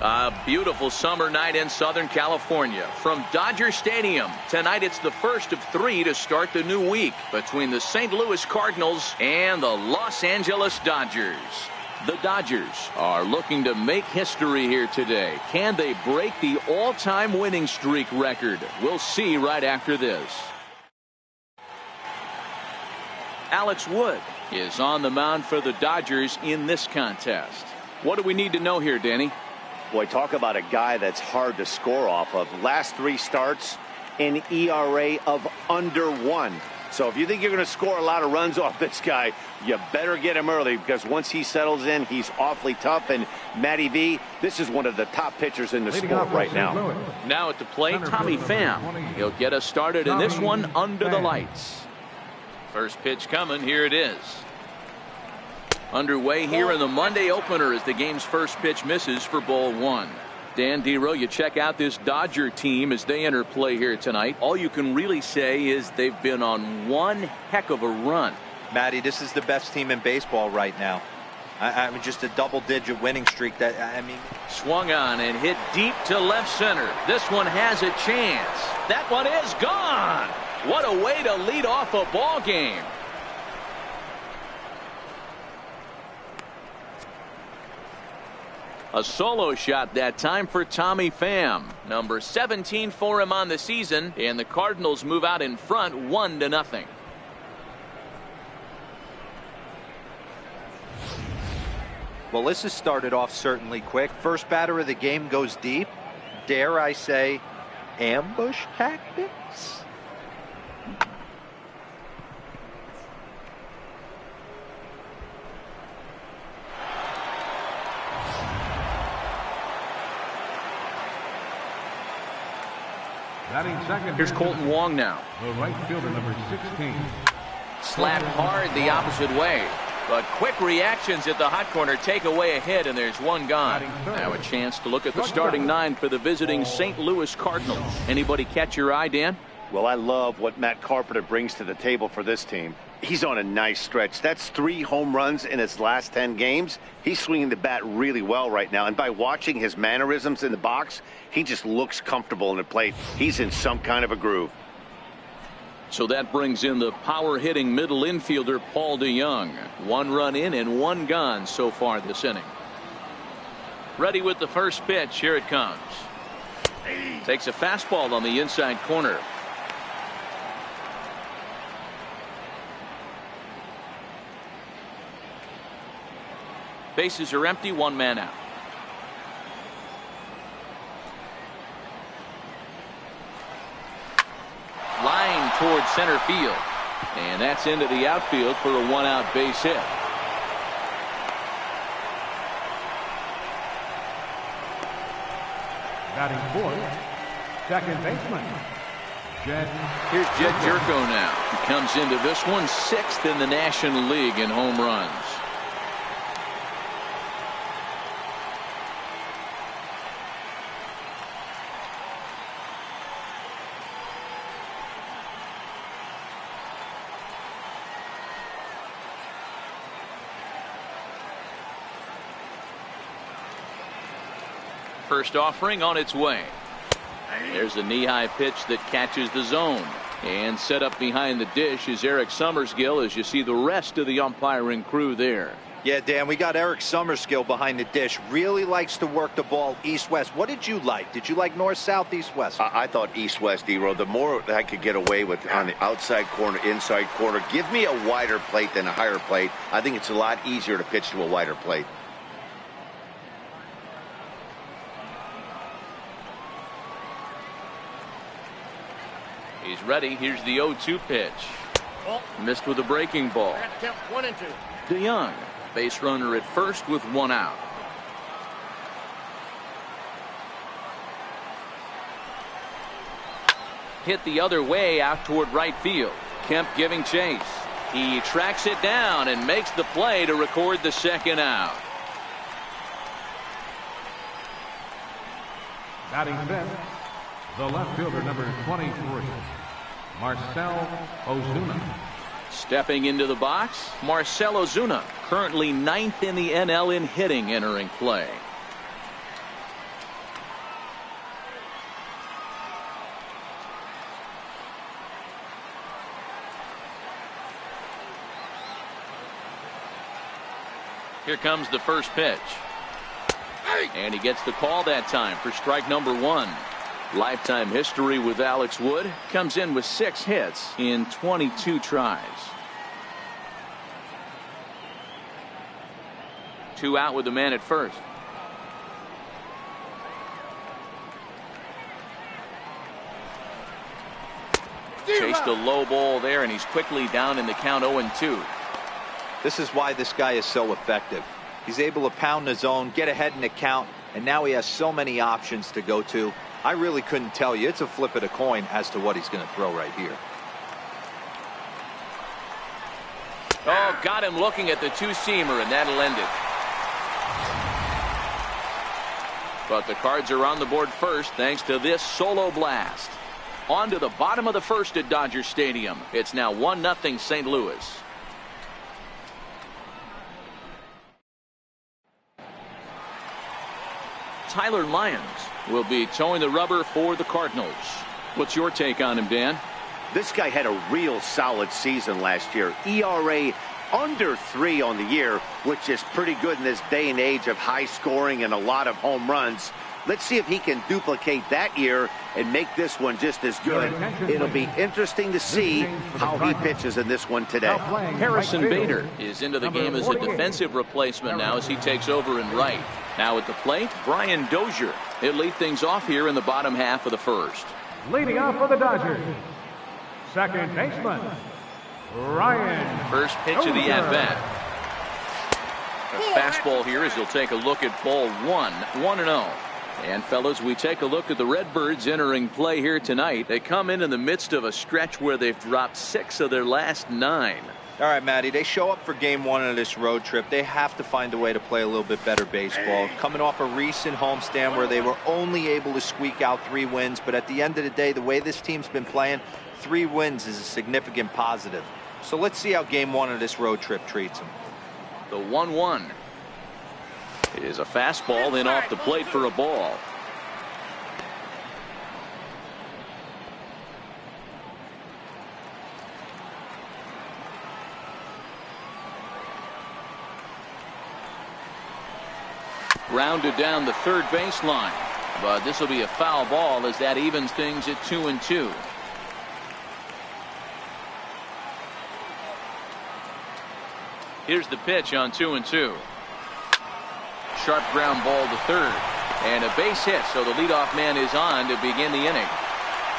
A beautiful summer night in Southern California. From Dodger Stadium, tonight it's the first of 3 to start the new week between the St. Louis Cardinals and the Los Angeles Dodgers. The Dodgers are looking to make history here today. Can they break the all-time winning streak record? We'll see right after this. Alex Wood is on the mound for the Dodgers in this contest. What do we need to know here, Danny? Boy, talk about a guy that's hard to score off of. Last 3 starts, an ERA of under 1. So if you think you're going to score a lot of runs off this guy, you better get him early, because once he settles in, he's awfully tough. And Matty V, this is one of the top pitchers in the sport right now. Now at the plate, Tommy Pham. He'll get us started in this one under the lights. First pitch coming. Here it is. Underway here in the Monday opener as the game's first pitch misses for ball 1. Dan Dero, you check out this Dodger team as they enter play here tonight. All you can really say is they've been on one heck of a run. Matty, this is the best team in baseball right now. I mean, just a double-digit winning streak. Swung on and hit deep to left center. This one has a chance. That one is gone. What a way to lead off a ball game. A solo shot that time for Tommy Pham. Number 17 for him on the season, and the Cardinals move out in front 1-0. Well, this has started off certainly quick. First batter of the game goes deep. Dare I say, ambush tactics? Here's Colton Wong now. The right fielder, number 16. Slapped hard the opposite way. But quick reactions at the hot corner take away a hit, and there's one gone. Now a chance to look at the starting 9 for the visiting St. Louis Cardinals. Anybody catch your eye, Dan? Well, I love what Matt Carpenter brings to the table for this team. He's on a nice stretch. That's 3 home runs in his last 10 games. He's swinging the bat really well right now. And by watching his mannerisms in the box, he just looks comfortable in the plate. He's in some kind of a groove. So that brings in the power-hitting middle infielder Paul DeJong. 1 run in and 1 gone so far this inning. Ready with the first pitch. Here it comes. Takes a fastball on the inside corner. Bases are empty, 1 man out. Line towards center field. And that's into the outfield for a 1-out base hit. Batting fourth, second baseman, Jed. Here's Jed Jerko now. He comes into this one 6th in the National League in home runs. First offering on its way. There's a knee-high pitch that catches the zone. And set up behind the dish is Eric Summerskill as you see the rest of the umpiring crew there. Yeah, Dan, we got Eric Summerskill behind the dish. Really likes to work the ball east-west. What did you like? Did you like north-south, east-west? I thought east-west, D-Row. The more I could get away with on the outside corner, inside corner, give me a wider plate than a higher plate. I think it's a lot easier to pitch to a wider plate. He's ready. Here's the 0-2 pitch. Missed with a breaking ball. DeJong, base runner at first with 1 out. Hit the other way out toward right field. Kemp giving chase. He tracks it down and makes the play to record the 2nd out. Batting fifth, the left fielder, number 23, Marcell Ozuna. Stepping into the box, Marcell Ozuna, currently 9th in the NL in hitting, entering play. Here comes the first pitch. And he gets the call that time for strike number 1. Lifetime history with Alex Wood. Comes in with 6 hits in 22 tries. 2 out with the man at first. Chased a low ball there, and he's quickly down in the count 0-2. This is why this guy is so effective. He's able to pound the zone, get ahead in the count, and now he has so many options to go to. I really couldn't tell you. It's a flip of the coin as to what he's going to throw right here. Oh, got him looking at the two-seamer, and that'll end it. But the Cards are on the board first thanks to this solo blast. On to the bottom of the first at Dodger Stadium. It's now 1-0 St. Louis. Tyler Lyons will be towing the rubber for the Cardinals. What's your take on him, Dan? This guy had a real solid season last year. ERA under 3 on the year, which is pretty good in this day and age of high scoring and a lot of home runs. Let's see if he can duplicate that year and make this one just as good. It'll be interesting to see how he pitches in this one today. Harrison Bader is into the game as a defensive replacement now as he takes over in right. Now at the plate, Brian Dozier. He'll lead things off here in the bottom half of the first. Leading off for the Dodgers, second baseman, Ryan. First pitch of the at-bat. A fastball here as he'll take a look at ball 1, 1-0. And fellas, we take a look at the Redbirds entering play here tonight. They come in the midst of a stretch where they've dropped 6 of their last 9. All right, Matty, they show up for game 1 of this road trip. They have to find a way to play a little bit better baseball. Coming off a recent homestand where they were only able to squeak out 3 wins. But at the end of the day, the way this team's been playing, 3 wins is a significant positive. So let's see how game 1 of this road trip treats them. The 1-1 is a fastball in off the plate for a ball. Grounded down the third baseline, but this will be a foul ball as that evens things at 2-2. Here's the pitch on 2-2. Sharp ground ball to third, and a base hit, so the leadoff man is on to begin the inning.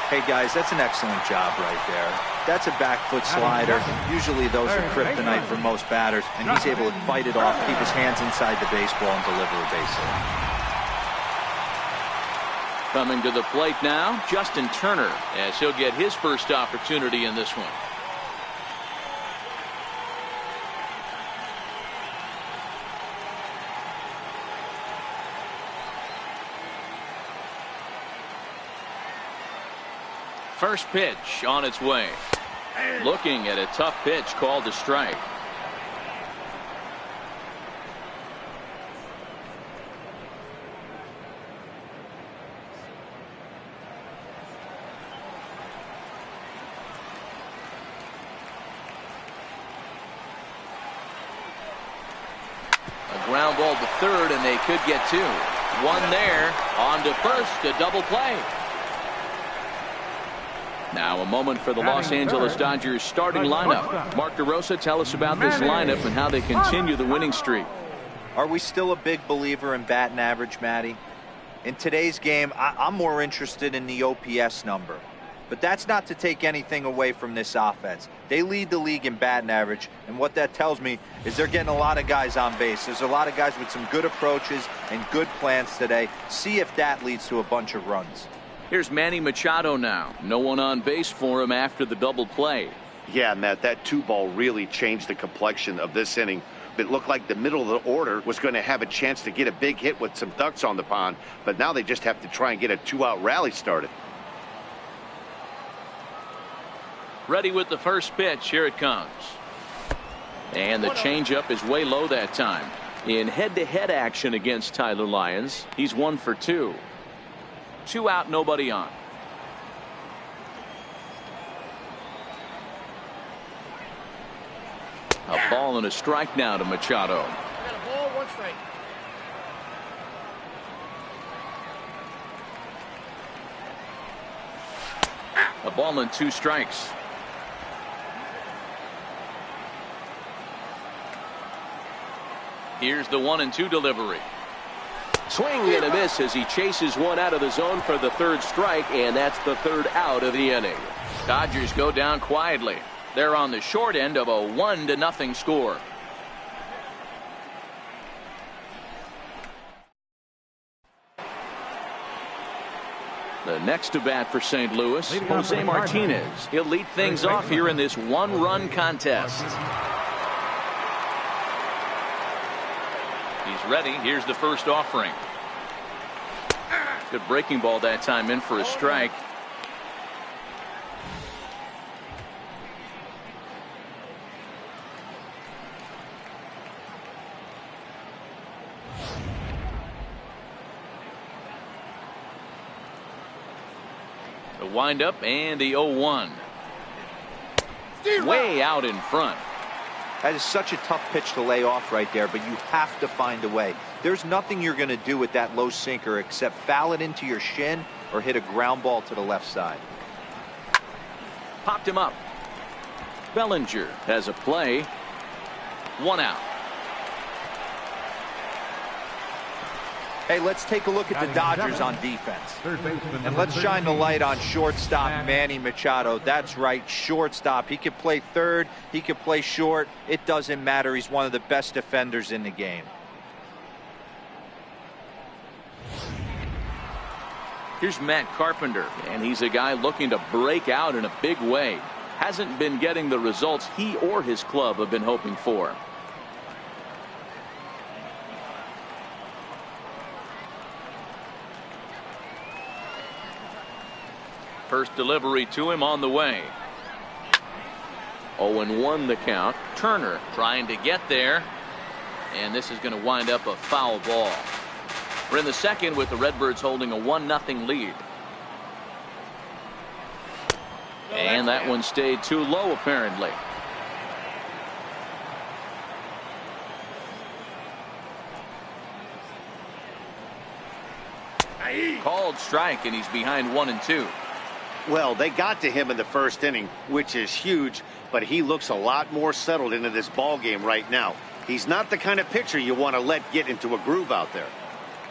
Hey guys, that's an excellent job right there. That's a back foot slider. Usually those are kryptonite for most batters, and he's able to fight it off, keep his hands inside the baseball, and deliver a base hit. Coming to the plate now, Justin Turner, as he'll get his first opportunity in this one. First pitch on its way. Looking at a tough pitch called a strike. A ground ball to third, and they could get 2. 1 there. On to first, a double play. Now a moment for the Los Angeles Dodgers starting lineup. Mark DeRosa, tell us about this lineup and how they continue the winning streak. Are we still a big believer in batting average, Matty? In today's game, I'm more interested in the OPS number. But that's not to take anything away from this offense. They lead the league in batting average, and what that tells me is they're getting a lot of guys on base. There's a lot of guys with some good approaches and good plans today. See if that leads to a bunch of runs. Here's Manny Machado now. No one on base for him after the double play. Yeah, Matt, that 2-ball really changed the complexion of this inning. It looked like the middle of the order was going to have a chance to get a big hit with some ducks on the pond, but now they just have to try and get a 2-out rally started. Ready with the first pitch. Here it comes. And the changeup is way low that time. In head-to-head action against Tyler Lyons, he's 1 for 2. 2 out, nobody on. A ball and a strike now to Machado. A ball and 2 strikes. Here's the 1-2 delivery. Swing and a miss as he chases one out of the zone for the 3rd strike, and that's the 3rd out of the inning. Dodgers go down quietly. They're on the short end of a 1-0 score. The next to bat for St. Louis, Jose Martinez. He'll lead things off here in this 1-run contest. He's ready. Here's the first offering. Good breaking ball that time, in for a strike. The windup and the 0-1. Way out in front. That is such a tough pitch to lay off right there, but you have to find a way. There's nothing you're going to do with that low sinker except foul it into your shin or hit a ground ball to the left side. Popped him up. Bellinger has a play. 1 out. Hey, let's take a look at the Dodgers on defense. And let's shine the light on shortstop Manny Machado. That's right, shortstop. He could play third. He could play short. It doesn't matter. He's one of the best defenders in the game. Here's Matt Carpenter, and he's a guy looking to break out in a big way. Hasn't been getting the results he or his club have been hoping for. First delivery to him on the way. 0-1 the count. Turner trying to get there, and this is going to wind up a foul ball. We're in the second with the Redbirds holding a 1-0 lead. And that one stayed too low apparently. Called strike, and he's behind 1-2. Well, they got to him in the first inning, which is huge, but he looks a lot more settled into this ball game right now. He's not the kind of pitcher you want to let get into a groove out there.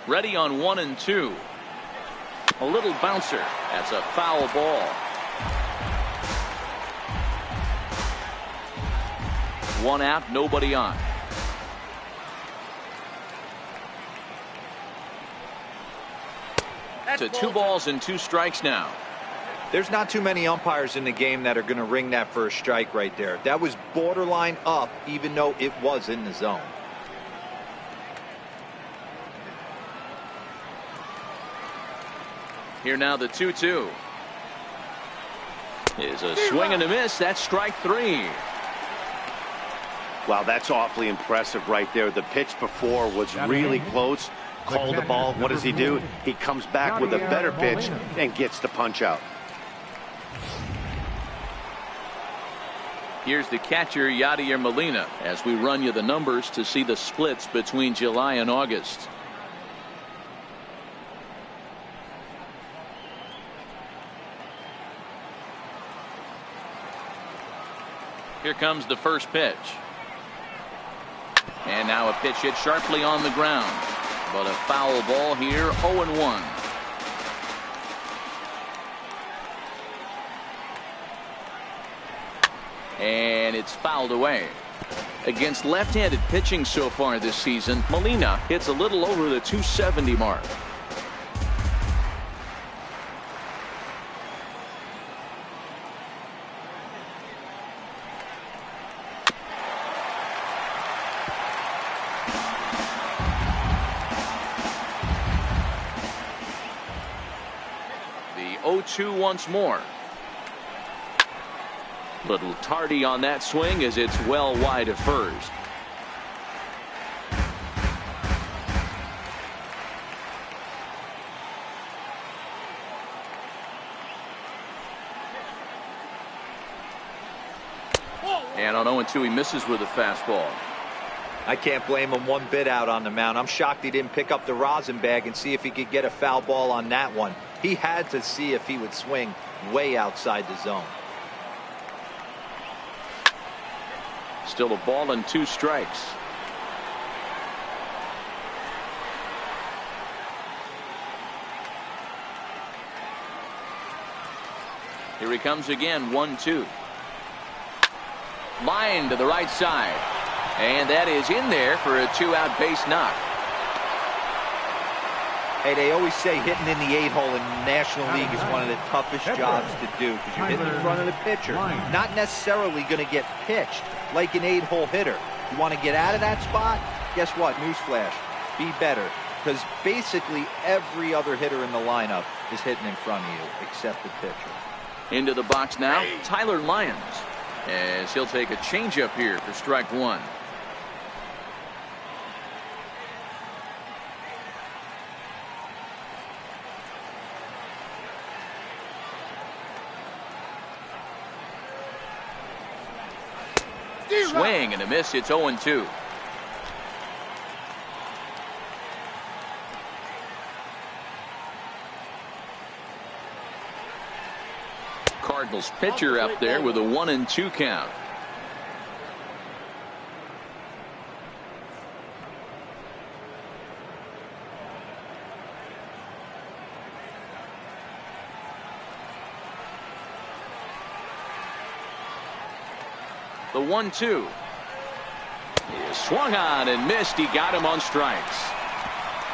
Ready on 1-2. A little bouncer. That's a foul ball. 1 out, nobody on. To 2 balls and 2 strikes now. There's not too many umpires in the game that are going to ring that first strike right there. That was borderline up, even though it was in the zone. Here now the 2-2. Is a swing and a miss. That's strike 3. Wow, that's awfully impressive right there. The pitch before was really close. Called the ball. What does he do? He comes back with a better pitch and gets the punch out. Here's the catcher, Yadier Molina, as we run you the numbers to see the splits between July and August. Here comes the first pitch. And now a pitch hit sharply on the ground. But a foul ball here, 0-1. And it's fouled away. Against left-handed pitching so far this season, Molina hits a little over the 270 mark. The 0-2 once more. Little tardy on that swing as it's well wide of first. And on 0-2 he misses with a fastball. I can't blame him one bit out on the mound. I'm shocked he didn't pick up the rosin bag and see if he could get a foul ball on that one. He had to see if he would swing way outside the zone. Still a ball and 2 strikes. Here he comes again, 1-2. Line to the right side. And that is in there for a 2-out base knock. Hey, they always say hitting in the 8-hole in the National League is one of the toughest jobs to do because you're hitting in front of the pitcher. Not necessarily going to get pitched like an 8-hole hitter. You want to get out of that spot? Guess what? Newsflash. Be better. Because basically every other hitter in the lineup is hitting in front of you except the pitcher. Into the box now, Tyler Lyons, as he'll take a changeup here for strike 1. Swing and a miss. It's 0-2. Cardinals pitcher up there with a 1-2 count. The 1-2. He is swung on and missed. He got him on strikes.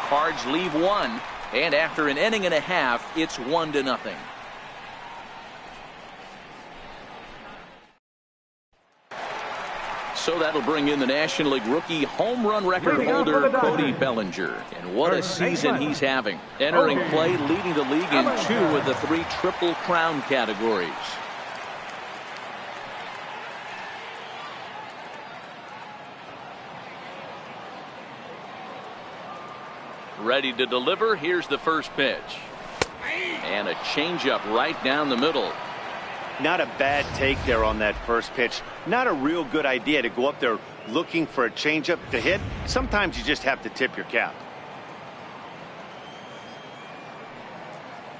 Cards leave 1, and after an inning and a half, it's 1-0. So that'll bring in the National League rookie home run record holder Cody Bellinger. And what a season he's having. Entering play, leading the league in 2 of the 3 Triple Crown categories. Ready to deliver. Here's the first pitch. And a changeup right down the middle. Not a bad take there on that first pitch. Not a real good idea to go up there looking for a changeup to hit. Sometimes you just have to tip your cap.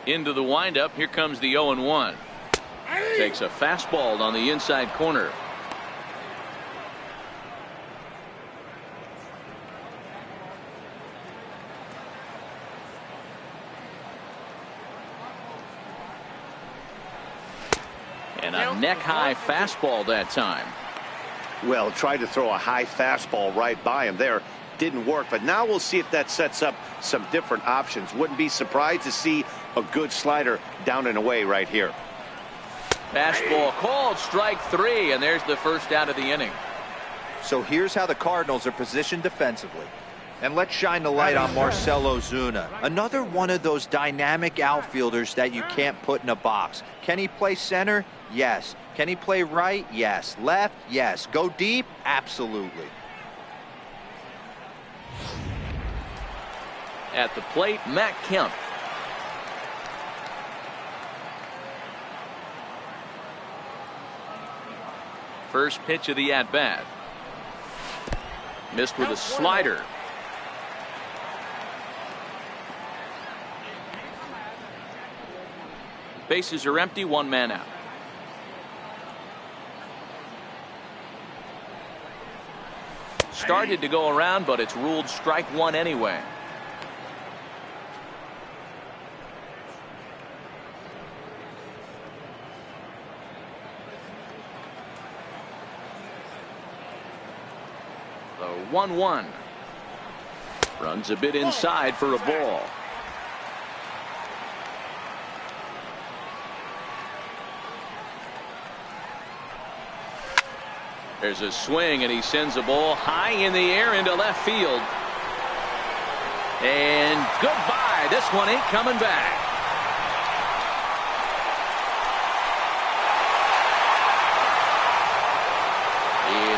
Into the windup. Here comes the 0-1. Takes a fastball on the inside corner. And a neck-high fastball that time. Well, tried to throw a high fastball right by him there. Didn't work, but now we'll see if that sets up some different options. Wouldn't be surprised to see a good slider down and away right here. Fastball called, strike 3, and there's the first out of the inning. So here's how the Cardinals are positioned defensively. And let's shine the light on Marcell Ozuna. Another one of those dynamic outfielders that you can't put in a box. Can he play center? Yes. Can he play right? Yes. Left? Yes. Go deep? Absolutely. At the plate, Matt Kemp. First pitch of the at-bat. Missed with a slider. Bases are empty, 1 man out. Started to go around, but it's ruled strike 1 anyway. The 1-1. Runs a bit inside for a ball. There's a swing, and he sends a ball high in the air into left field. And goodbye. This one ain't coming back.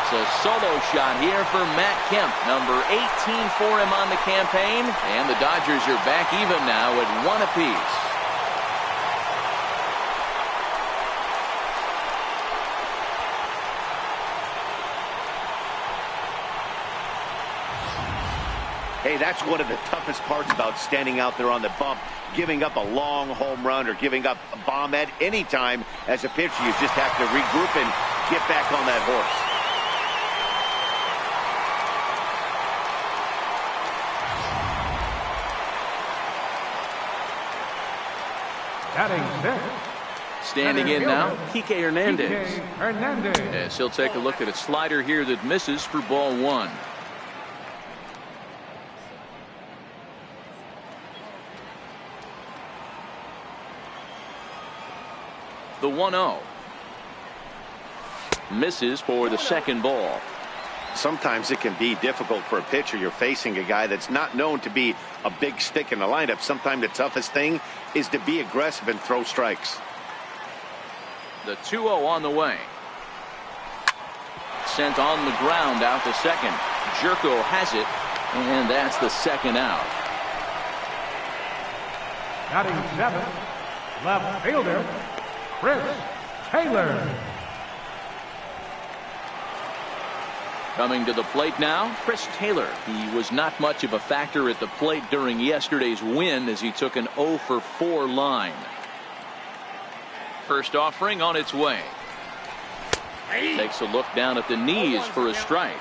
It's a solo shot here for Matt Kemp, number 18 for him on the campaign. And the Dodgers are back even now at 1 apiece. Hey, that's one of the toughest parts about standing out there on the bump. Giving up a long home run or giving up a bomb at any time as a pitcher. You just have to regroup and get back on that horse. Batting sixth. Standing in now, Kike Hernandez. Kike Hernandez. As he'll take a look at a slider here that misses for ball one. The 1-0. Misses for the second ball. Sometimes it can be difficult for a pitcher. You're facing a guy that's not known to be a big stick in the lineup. Sometimes the toughest thing is to be aggressive and throw strikes. The 2-0 on the way. Sent on the ground out to second. Jerko has it, and that's the second out. Batting seventh, left fielder, Chris Taylor. Coming to the plate now, Chris Taylor. He was not much of a factor at the plate during yesterday's win as he took an 0 for 4 line. First offering on its way. Takes a look down at the knees for a strike.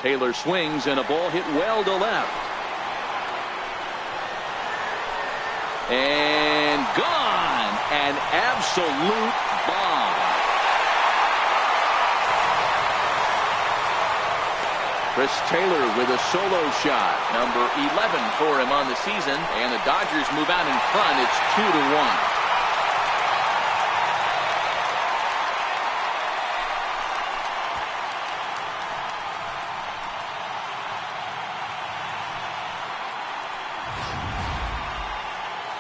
Taylor swings and a ball hit well to left. And gone. An absolute bomb. Chris Taylor with a solo shot. Number 11 for him on the season. And the Dodgers move out in front. It's 2-1.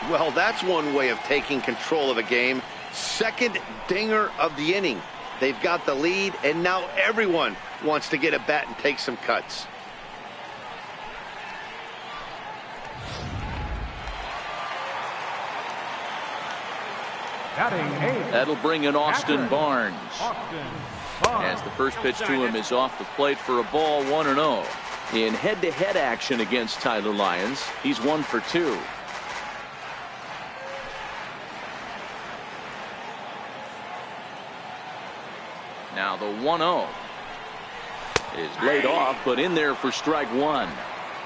Well, that's one way of taking control of a game. Second dinger of the inning. They've got the lead, and now everyone wants to get a bat and take some cuts. Batting eighth. That'll bring in Austin Barnes. Austin Barnes. As the first pitch to him is off the plate for a ball, 1-0. In head-to-head action against Tyler Lyons, he's 1 for 2. Now the 1-0 is laid off, but in there for strike one.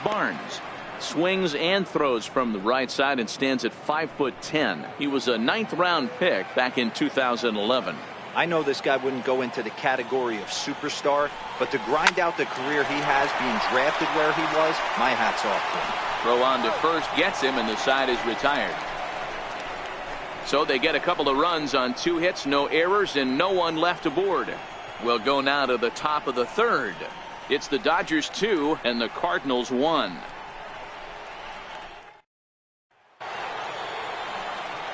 Barnes swings and throws from the right side and stands at 5'10". He was a 9th round pick back in 2011. I know this guy wouldn't go into the category of superstar, but to grind out the career he has being drafted where he was, my hat's off to him. Throw on to first gets him, and the side is retired. So they get a couple of runs on 2 hits, no errors, and no one left aboard. We'll go now to the top of the third. It's the Dodgers 2 and the Cardinals 1.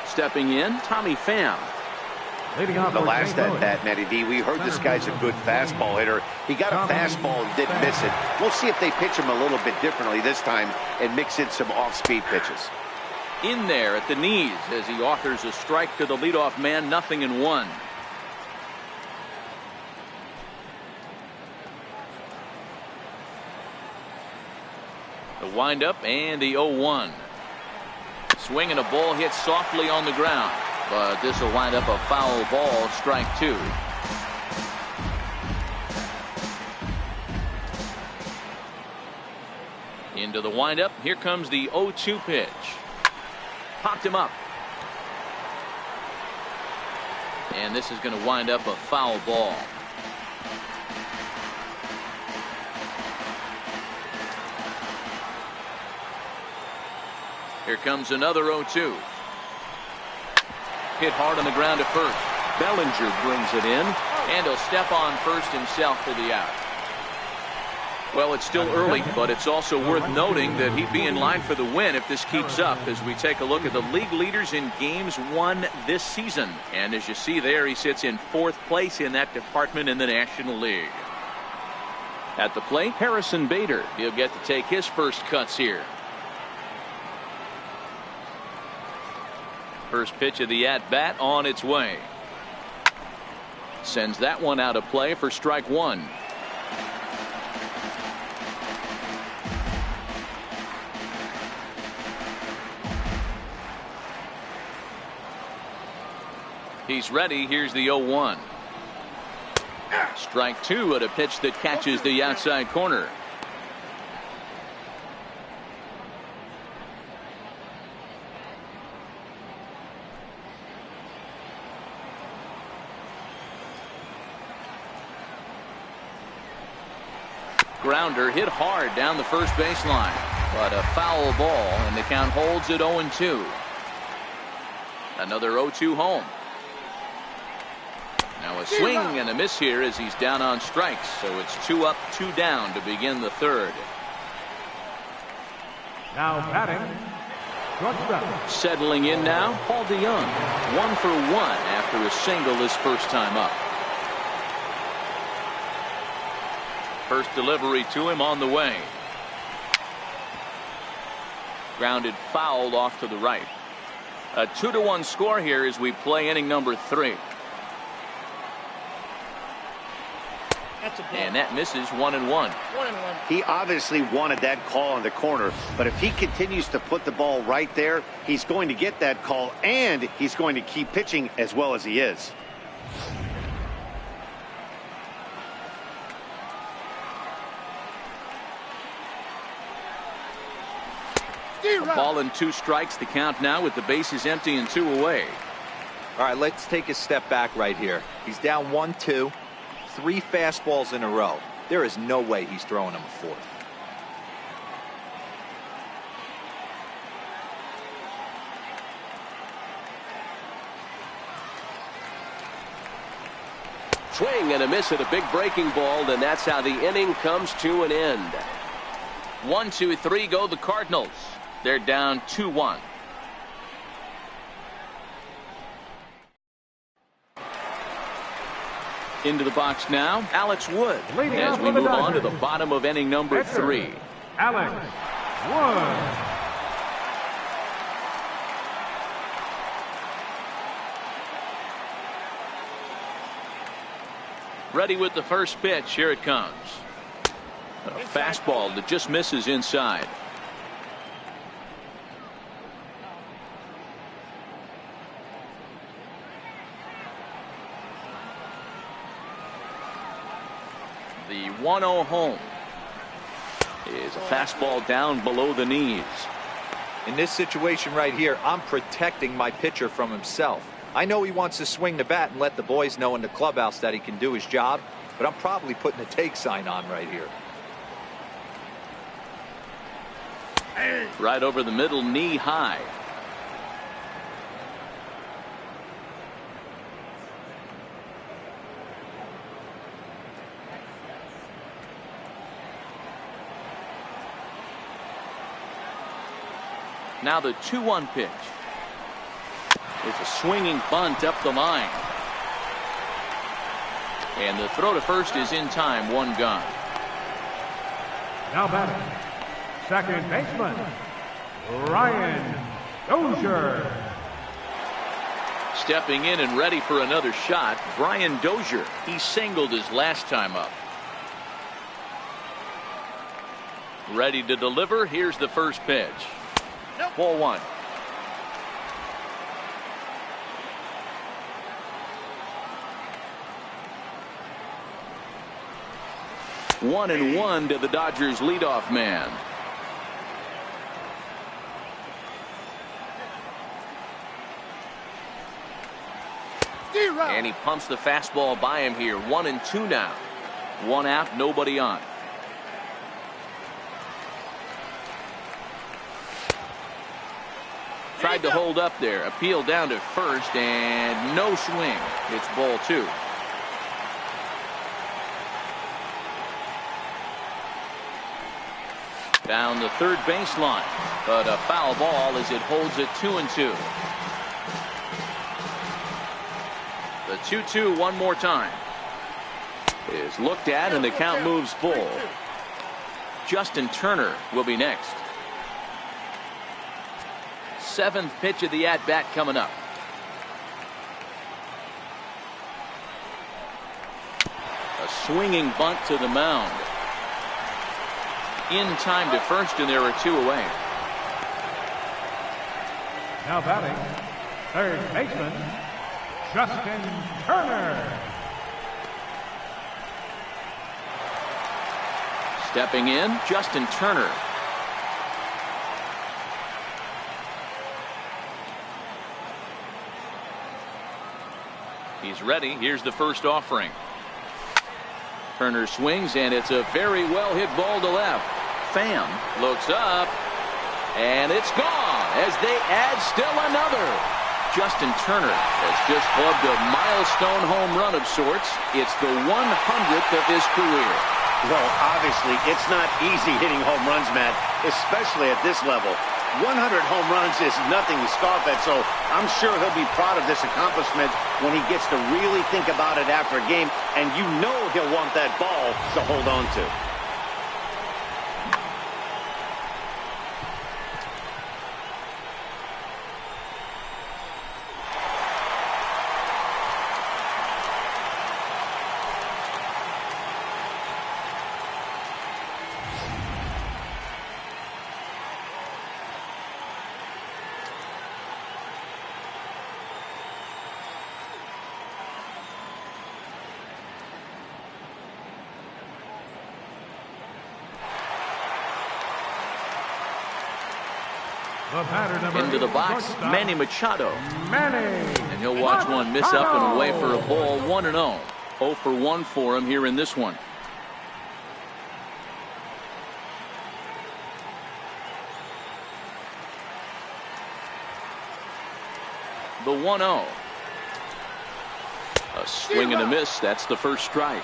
Stepping in, Tommy Pham. Leading off The for last St. Louis. at-bat, Matty D, we heard this guy's a good fastball hitter. He got a fastball and didn't miss it. We'll see if they pitch him a little bit differently this time and mix in some off-speed pitches. In there at the knees as he offers a strike to the leadoff man, 0-1. The windup and the 0-1. Swing and a ball hit softly on the ground, but this will wind up a foul ball, strike 2. Into the windup. Here comes the 0-2 pitch. Popped him up. And this is going to wind up a foul ball. Here comes another 0-2. Hit hard on the ground to first. Bellinger brings it in, and he'll step on first himself for the out. Well, it's still early, but it's also worth noting that he'd be in line for the win if this keeps up as we take a look at the league leaders in games won this season. And as you see there, he sits in 4th place in that department in the National League. At the plate, Harrison Bader. He'll get to take his first cuts here. First pitch of the at-bat on its way. Sends that one out of play for strike one. He's ready. Here's the 0-1. Strike two at a pitch that catches the outside corner. Grounder hit hard down the first baseline, but a foul ball, and the count holds at 0-2. Another 0-2 home. Now a swing and a miss here as he's down on strikes, so it's 2 up, 2 down to begin the third. Now batting, shortstop. Settling in now, Paul DeYoung, 1 for 1 after a single his first time up. First delivery to him on the way. Grounded foul off to the right. A 2-1 score here as we play inning number 3. And that misses 1-1. He obviously wanted that call in the corner, but if he continues to put the ball right there, he's going to get that call, and he's going to keep pitching as well as he is. A ball and 2 strikes, the count now with the bases empty and 2 away. All right, let's take a step back right here. He's down 1-2, 3 fastballs in a row. There is no way he's throwing him a fourth. Swing and a miss at a big breaking ball, and that's how the inning comes to an end. 1, 2, 3 go the Cardinals. They're down 2-1. Into the box now, Alex Wood, as we move on to the bottom of inning number 3. Alex Wood. Ready with the first pitch. Here it comes. A fastball that just misses inside. The 1-0 home is a fastball down below the knees. In this situation right here, I'm protecting my pitcher from himself. I know he wants to swing the bat and let the boys know in the clubhouse that he can do his job, but I'm probably putting a take sign on right here. Right over the middle, knee high. Now the 2-1 pitch. It's a swinging bunt up the line. And the throw to first is in time, 1 gone. Now batting, second baseman, Ryan Dozier. Stepping in and ready for another shot, Brian Dozier. He singled his last time up. Ready to deliver. Here's the first pitch. Ball 1. One and 1 to the Dodgers leadoff man. And he pumps the fastball by him here. 1 and 2 now. 1 out, nobody on. Tried to hold up there. Appeal down to first, and no swing. It's ball 2. Down the third baseline, but a foul ball as it holds it 2-2. The 2-2 one more time is looked at, and the count moves full. Justin Turner will be next. 7th pitch of the at-bat coming up. swinging bunt to the mound. In time to first, and there are 2 away. Now batting, third baseman, Justin Turner. Stepping in, Justin Turner. He's ready. Here's the first offering. Turner swings, and it's a very well hit ball to left. Pham looks up, and it's gone as they add still another. Justin Turner has just clubbed a milestone home run of sorts. It's the 100th of his career. Well, obviously, it's not easy hitting home runs, Matt, especially at this level. 100 home runs is nothing to scoff at, so I'm sure he'll be proud of this accomplishment when he gets to really think about it after a game, and you know he'll want that ball to hold on to. Into the box, Manny Machado. Manny. And he'll watch one miss up and away for a ball. 1-0. 0 for 1 for him here in this one. The 1-0. A swing and a miss. That's the first strike.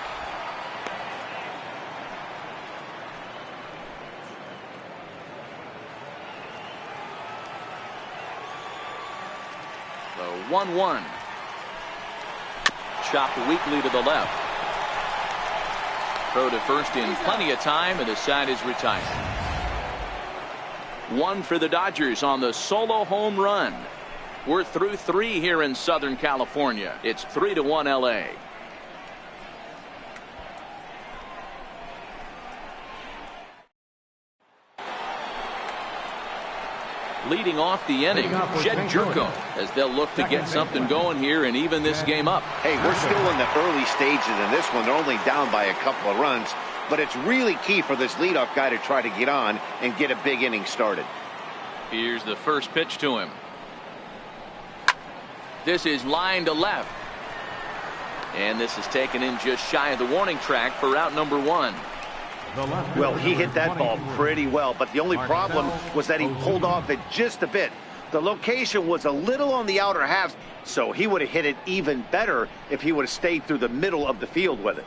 The 1-1. Chopped weakly to the left. Throw to first in plenty of time, and the side is retired. 1 for the Dodgers on the solo home run. We're through 3 here in Southern California. It's 3-1 LA. Leading off the inning, Jed Jerko, as they'll look to get something going here and even this game up. Hey, we're still in the early stages in this one. They're only down by a couple of runs, but it's really key for this leadoff guy to try to get on and get a big inning started. Here's the first pitch to him. This is line to left. And this is taken in just shy of the warning track for out number 1. Well, he hit that ball pretty well, but the only problem was that he pulled off it just a bit. The location was a little on the outer half, so he would have hit it even better if he would have stayed through the middle of the field with it.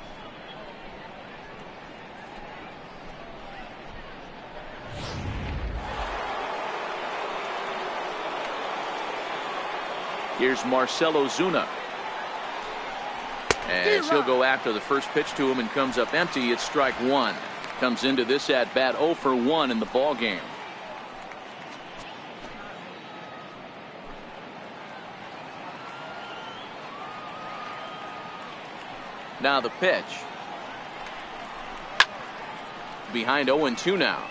Here's Marcell Ozuna. As he'll go after the first pitch to him and comes up empty, it's strike 1. Comes into this at bat 0 for 1 in the ball game. Now the pitch. Behind 0-2 now.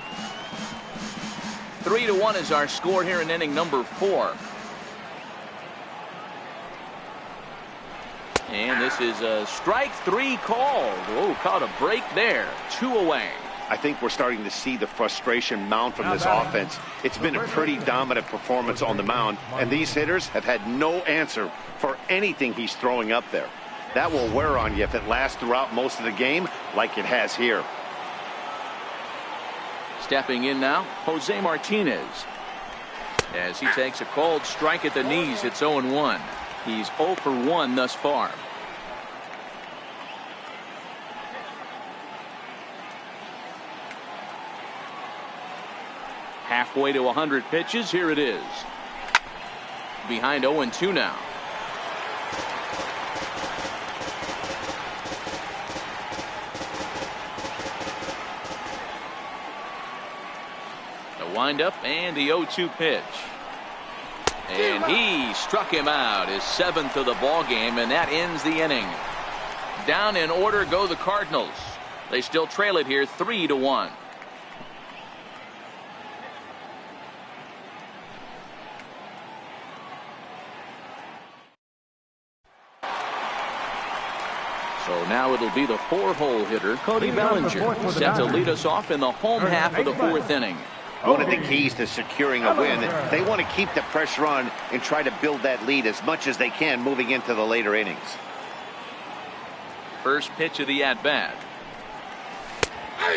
3-1 is our score here in inning number 4. And this is a strike 3 called. Oh, caught a break there. 2 away. I think we're starting to see the frustration mount from this offense. It's been a pretty dominant performance on the mound, and these hitters have had no answer for anything he's throwing up there. That will wear on you if it lasts throughout most of the game like it has here. Stepping in now, Jose Martinez. As he takes a called strike at the knees, it's 0-1. He's 0 for 1 thus far. Halfway to 100 pitches. Here it is. Behind 0-2 now. The windup and the 0-2 pitch. And he struck him out, his 7th of the ball game, and that ends the inning. Down in order go the Cardinals. They still trail it here 3-1. So now it'll be the 4-hole hitter, Cody Bellinger, set to lead us off in the home half of the 4th inning. One of the keys to securing a win, they want to keep the pressure on and try to build that lead as much as they can moving into the later innings. First pitch of the at-bat.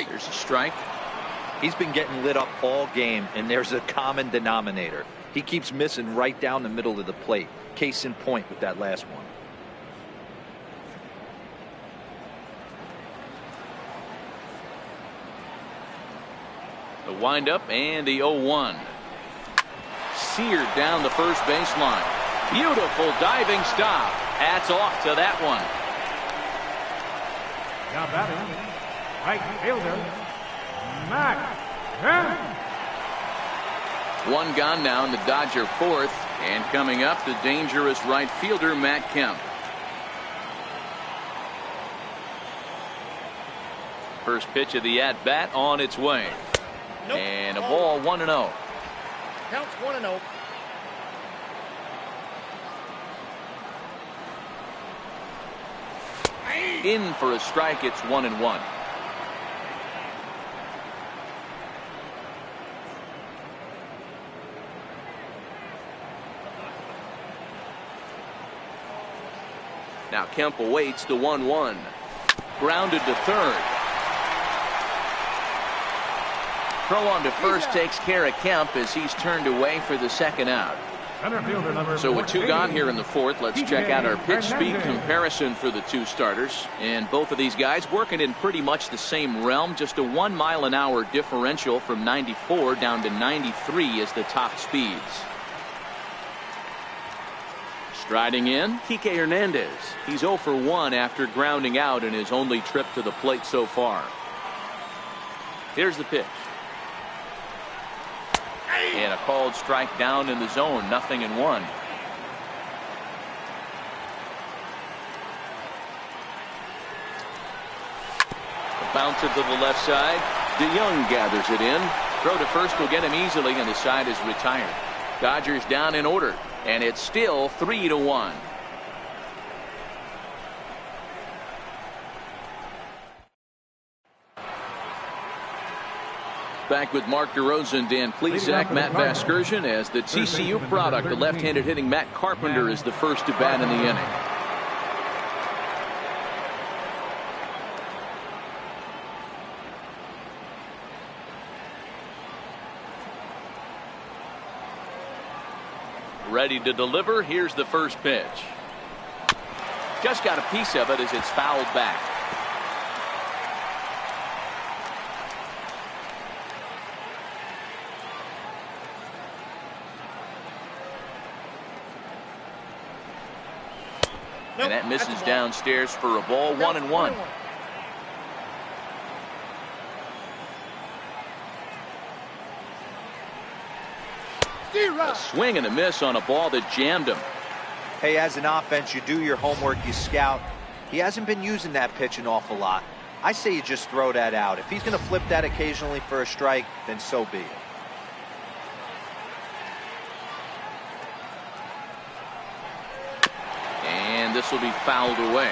There's a strike. He's been getting lit up all game, and there's a common denominator. He keeps missing right down the middle of the plate. Case in point with that last one. The windup and the 0-1. Seared down the first baseline. Beautiful diving stop. Hats off to that one. Now batting, right fielder, Matt Kemp. One gone now in the Dodger 4th. And coming up, the dangerous right fielder, Matt Kemp. First pitch of the at-bat on its way. Nope. And a ball 1-0. Counts 1-0. In for a strike. It's 1-1. Now Kemp awaits the 1-1. Grounded to third. Throw on to first takes care of Kemp as he's turned away for the second out. So with 2 gone here in the 4th, let's check out our pitch speed comparison for the 2 starters. And both of these guys working in pretty much the same realm. Just a 1 mile an hour differential from 94 down to 93 as the top speeds. Striding in, Kike Hernandez. He's 0 for 1 after grounding out in his only trip to the plate so far. Here's the pitch. And a called strike down in the zone. 0-1. A bounce to the left side. DeYoung gathers it in. Throw to first will get him easily, and the side is retired. Dodgers down in order, and it's still 3-1. Back with Mark DeRosa and Dan Plesac, Matt Vasgersian as the TCU product. The left-handed hitting Matt Carpenter is the first to bat in the inning. Ready to deliver. Here's the first pitch. Just got a piece of it as it's fouled back. And that misses downstairs for a ball. 1-1. A swing and a miss on a ball that jammed him. Hey, as an offense, you do your homework, you scout. He hasn't been using that pitch an awful lot. I say you just throw that out. If he's going to flip that occasionally for a strike, then so be it. And this will be fouled away.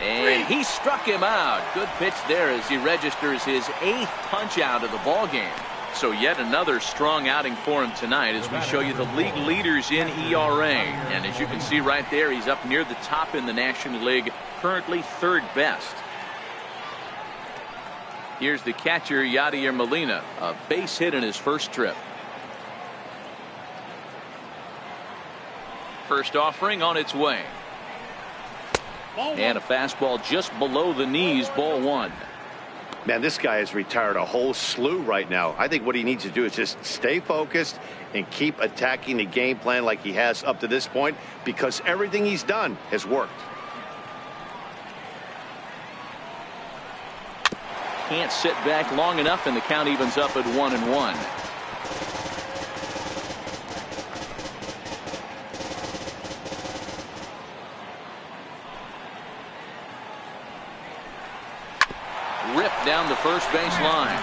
And he struck him out. Good pitch there as he registers his 8th punch out of the ball game. So yet another strong outing for him tonight as we show you the league leaders in ERA. And as you can see right there, he's up near the top in the National League, currently 3rd best. Here's the catcher, Yadier Molina, a base hit in his first trip. First offering on its way. And a fastball just below the knees, ball 1. Man, this guy has retired a whole slew right now. I think what he needs to do is just stay focused and keep attacking the game plan like he has up to this point, because everything he's done has worked. can't sit back long enough, and the count evens up at 1-1. Ripped down the first base line,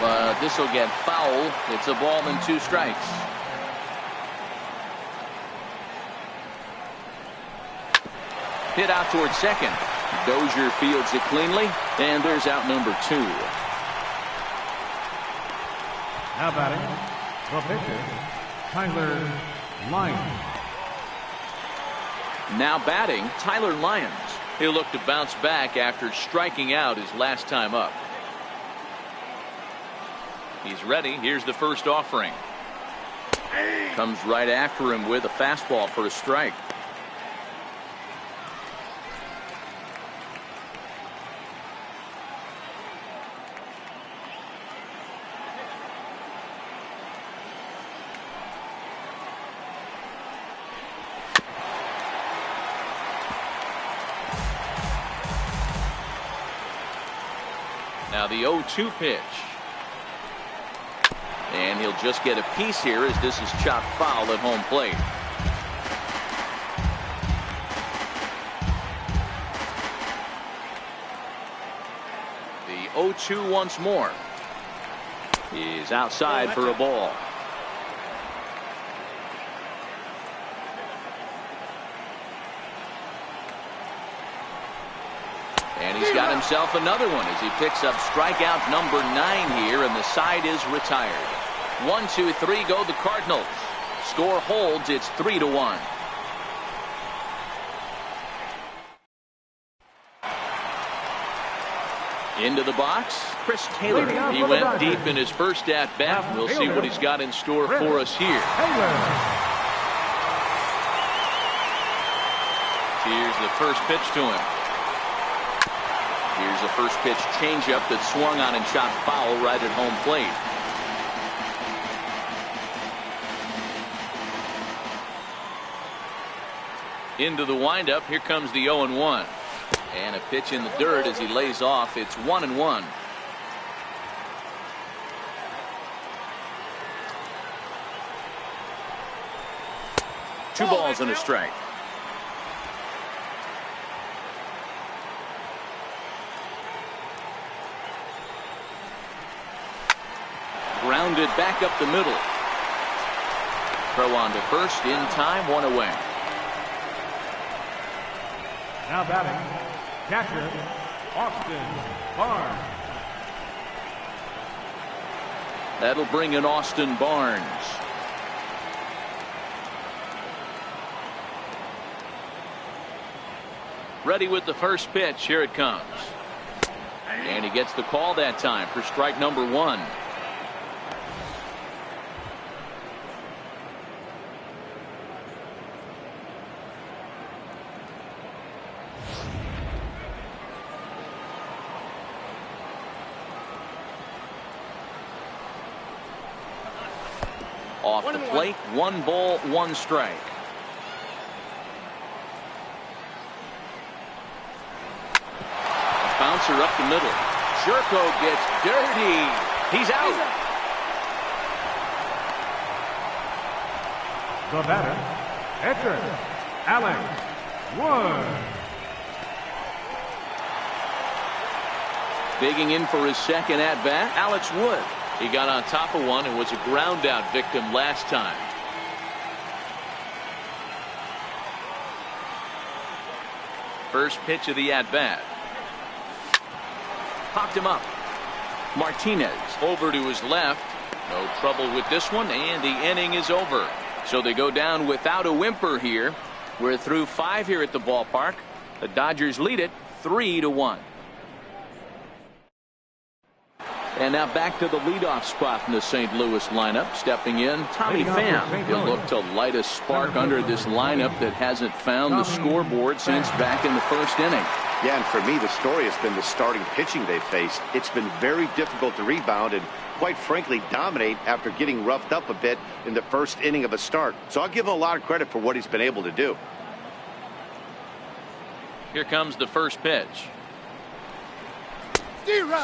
but this will get foul. It's a ball and 2 strikes. Hit out towards second. Dozier fields it cleanly, and there's out number 2. Now batting, the pitcher, Tyler Lyons. Now batting, Tyler Lyons. He'll look to bounce back after striking out his last time up. He's ready. Here's the first offering. Comes right after him with a fastball for a strike. Now the 0-2 pitch. And he'll just get a piece here as this is chopped foul at home plate. The 0-2 once more. He's outside for a ball. And he's got himself another one as he picks up strikeout number 9 here, and the side is retired. 1, 2, 3 go the Cardinals. Score holds. It's 3-1. Into the box, Chris Taylor. He went deep in his first at bat. We'll see what he's got in store for us here. Here's the first pitch to him. Here's the first pitch changeup that swung on and chopped foul right at home plate. Into the windup. Here comes the 0-1. And a pitch in the dirt as he lays off. It's 1-1. Two balls and a strike. Grounded back up the middle. Throw on to first in time, 1 away. Now batting, catcher, Austin Barnes. That'll bring in Austin Barnes. Ready with the first pitch. Here it comes. And he gets the call that time for strike number 1. Off the plate, 1 ball, 1 strike. A bouncer up the middle. Jerko gets dirty. He's out. The batter, catcher, Alex Wood. Digging in for his second at bat, Alex Wood. He got on top of one and was a ground out victim last time. First pitch of the at bat. Popped him up. Martinez over to his left. No trouble with this one, and the inning is over. So they go down without a whimper here. We're through 5 here at the ballpark. The Dodgers lead it 3-1. And now back to the leadoff spot in the St. Louis lineup. Stepping in, Tommy Pham. He'll look to light a spark under this lineup that hasn't found the scoreboard since back in the first inning. Yeah, and for me, the story has been the starting pitching they faced. It's been very difficult to rebound and, quite frankly, dominate after getting roughed up a bit in the first inning of a start. So I'll give him a lot of credit for what he's been able to do. Here comes the first pitch.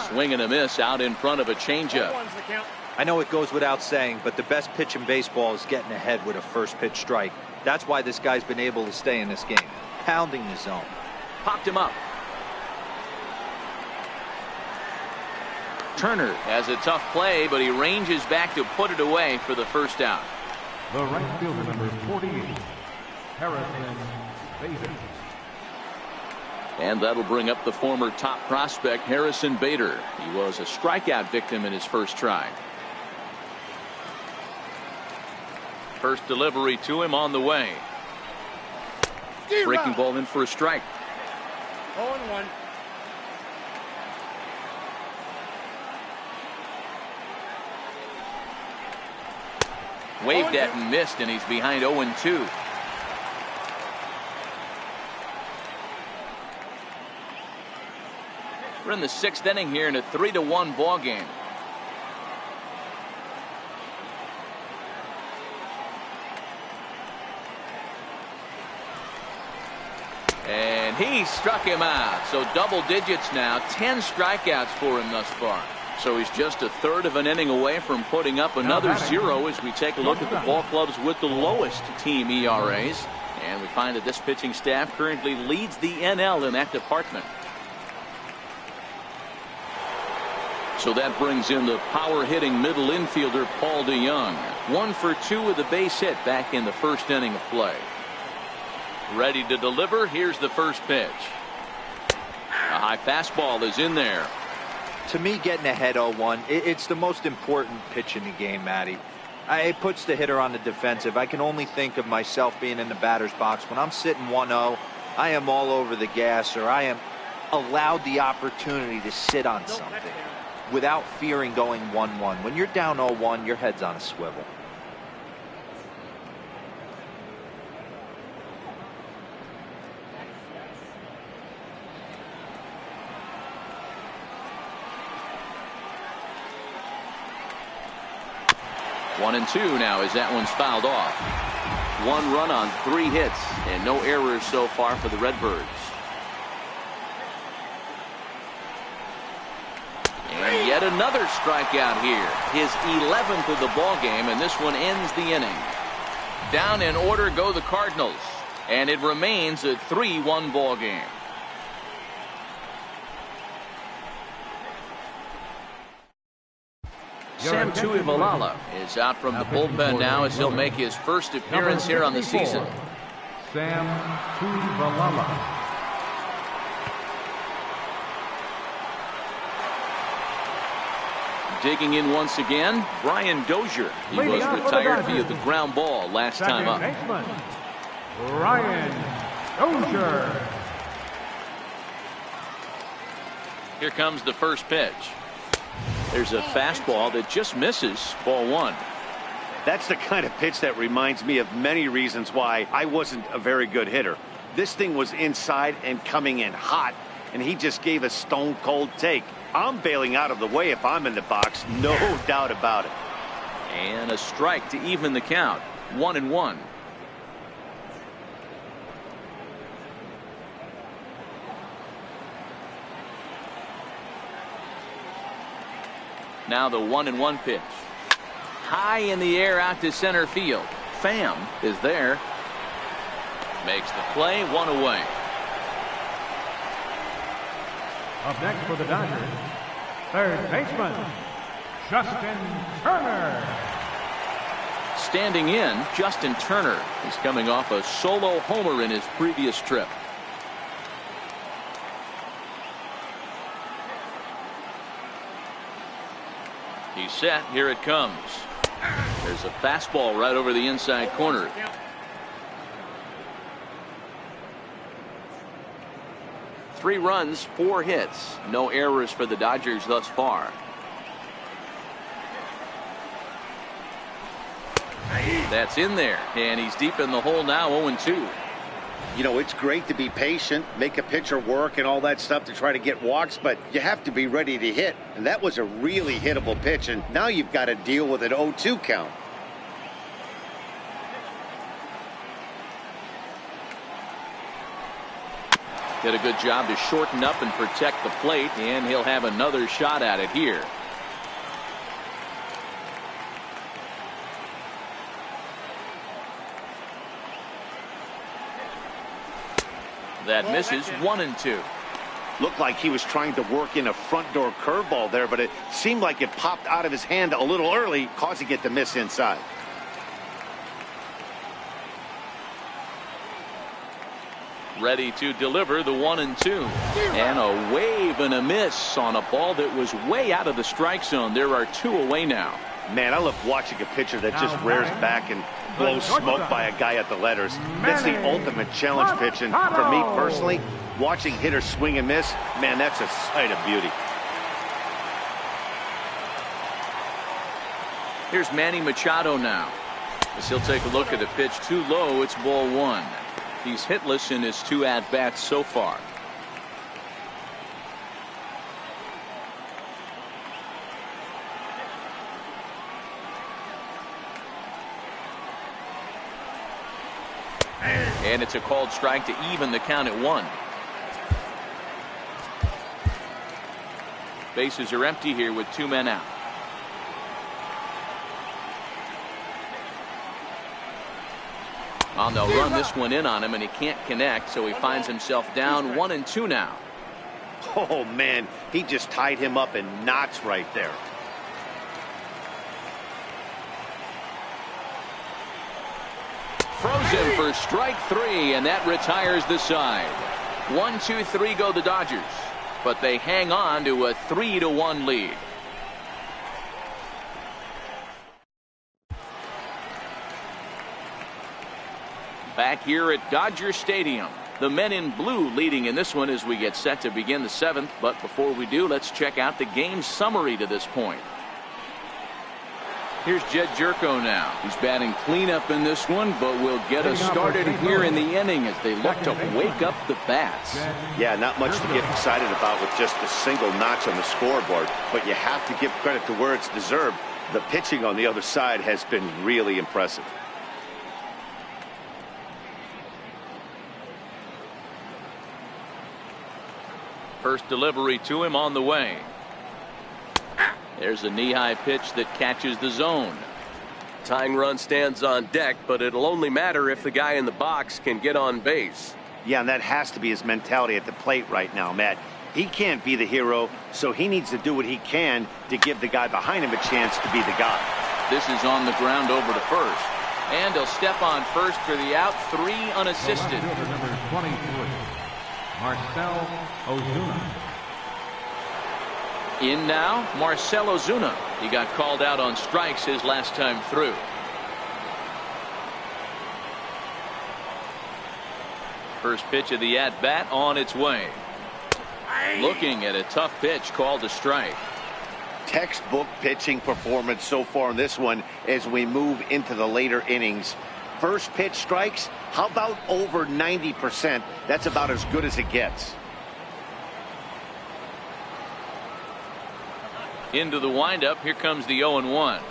Swing and a miss out in front of a changeup. I know it goes without saying, but the best pitch in baseball is getting ahead with a first pitch strike. That's why this guy's been able to stay in this game, pounding the zone. Popped him up. Turner has a tough play, but he ranges back to put it away for the first out. The right fielder, number 48, Harrison Bader. And that'll bring up the former top prospect, Harrison Bader. He was a strikeout victim in his first try. First delivery to him on the way. Breaking ball in for a strike. 0-1. Waved at and missed, and he's behind 0-2. We're in the 6th inning here in a 3-1 ball game. And he struck him out. So double digits now. 10 strikeouts for him thus far. So he's just a third of an inning away from putting up another 0 as we take a look at the ball clubs with the lowest team ERAs. And we find that this pitching staff currently leads the NL in that department. So that brings in the power hitting middle infielder Paul DeYoung. 1 for 2 with a base hit back in the first inning of play. Ready to deliver. Here's the first pitch. A high fastball is in there. To me, getting ahead 0-1, it's the most important pitch in the game, Matty. It puts the hitter on the defensive. I can only think of myself being in the batter's box. When I'm sitting 1-0, I am all over the gas, or I am allowed the opportunity to sit on something without fearing going 1-1. When you're down 0-1, your head's on a swivel. One and two now as that one's fouled off. 1 run on 3 hits and no errors so far for the Redbirds. And yet another strikeout here. His 11th of the ball game, and this one ends the inning. Down in order go the Cardinals, and it remains a 3-1 ball game. Sam Tuivalala is out from the bullpen now as he'll make his first appearance here on the season. Sam Tuivalala. Digging in once again, Brian Dozier. He was retired via the ground ball last time up. Brian Dozier. Here comes the first pitch. There's a fastball that just misses. Ball 1. That's the kind of pitch that reminds me of many reasons why I wasn't a very good hitter. This thing was inside and coming in hot, and he just gave a stone cold take. I'm bailing out of the way if I'm in the box, no doubt about it. And a strike to even the count. 1-1. Now the 1-1 pitch. High in the air out to center field. Pham is there. Makes the play, 1 away. Up next for the Dodgers, third baseman, Justin Turner. Standing in, Justin Turner is coming off a solo homer in his previous trip. He's set. Here it comes. There's a fastball right over the inside corner. Three runs, 4 hits. No errors for the Dodgers thus far. That's in there, and he's deep in the hole now, 0-2. You know, it's great to be patient, make a pitcher work and all that stuff to try to get walks, but you have to be ready to hit. And that was a really hittable pitch, and now you've got to deal with an 0-2 count. Did a good job to shorten up and protect the plate, and he'll have another shot at it here. That misses 1-2. Looked like he was trying to work in a front door curveball there, but it seemed like it popped out of his hand a little early, causing it to miss inside. Ready to deliver the 1-2. And a wave and a miss on a ball that was way out of the strike zone. There are 2 away now. Man, I love watching a pitcher that just rears back and blows smoke by a guy at the letters. That's the ultimate challenge pitch. And for me personally, watching hitters swing and miss, man, that's a sight of beauty. Here's Manny Machado now. As he'll take a look at the pitch too low, it's ball 1. He's hitless in his 2 at-bats so far. And it's a called strike to even the count at 1. Bases are empty here with 2 men out. They'll run this one in on him, and he can't connect, so he finds himself down 1-2 now. Oh, man, he just tied him up in knots right there. Frozen for strike 3, and that retires the side. 1-2-3 go the Dodgers, but they hang on to a 3-1 lead. Back here at Dodger Stadium, the men in blue leading in this one as we get set to begin the 7th. But before we do, let's check out the game summary to this point. Here's Jed Jerko now. He's batting cleanup in this one, but will get us started here in the inning as they look to wake up the bats. Yeah, not much to get excited about with just a single notch on the scoreboard, but you have to give credit to where it's deserved. The pitching on the other side has been really impressive. First delivery to him on the way. There's a knee-high pitch that catches the zone. Tying run stands on deck, but it'll only matter if the guy in the box can get on base. Yeah, and that has to be his mentality at the plate right now, Matt. He can't be the hero, so he needs to do what he can to give the guy behind him a chance to be the guy. This is on the ground over to first. And he'll step on first for the out, 3 unassisted. Number 23, Marcell Ozuna. In now, Marcell Ozuna. He got called out on strikes his last time through. First pitch of the at-bat on its way. Looking at a tough pitch called a strike. Textbook pitching performance so far in this one as we move into the later innings. First pitch strikes, how about over 90%? That's about as good as it gets. Into the windup, here comes the 0-1.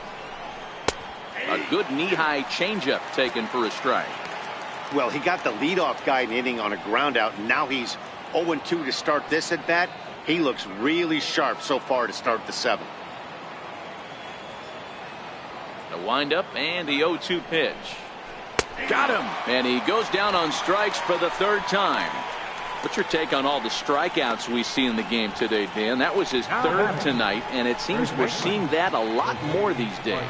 A good knee-high changeup taken for a strike. Well, he got the leadoff guy in the inning on a ground out, and now he's 0-2 to start this at bat. He looks really sharp so far to start the 7th. The windup and the 0-2 pitch. Got him! And he goes down on strikes for the 3rd time. What's your take on all the strikeouts we see in the game today, Dan? That was his 3rd tonight, and it seems we're seeing that a lot more these days.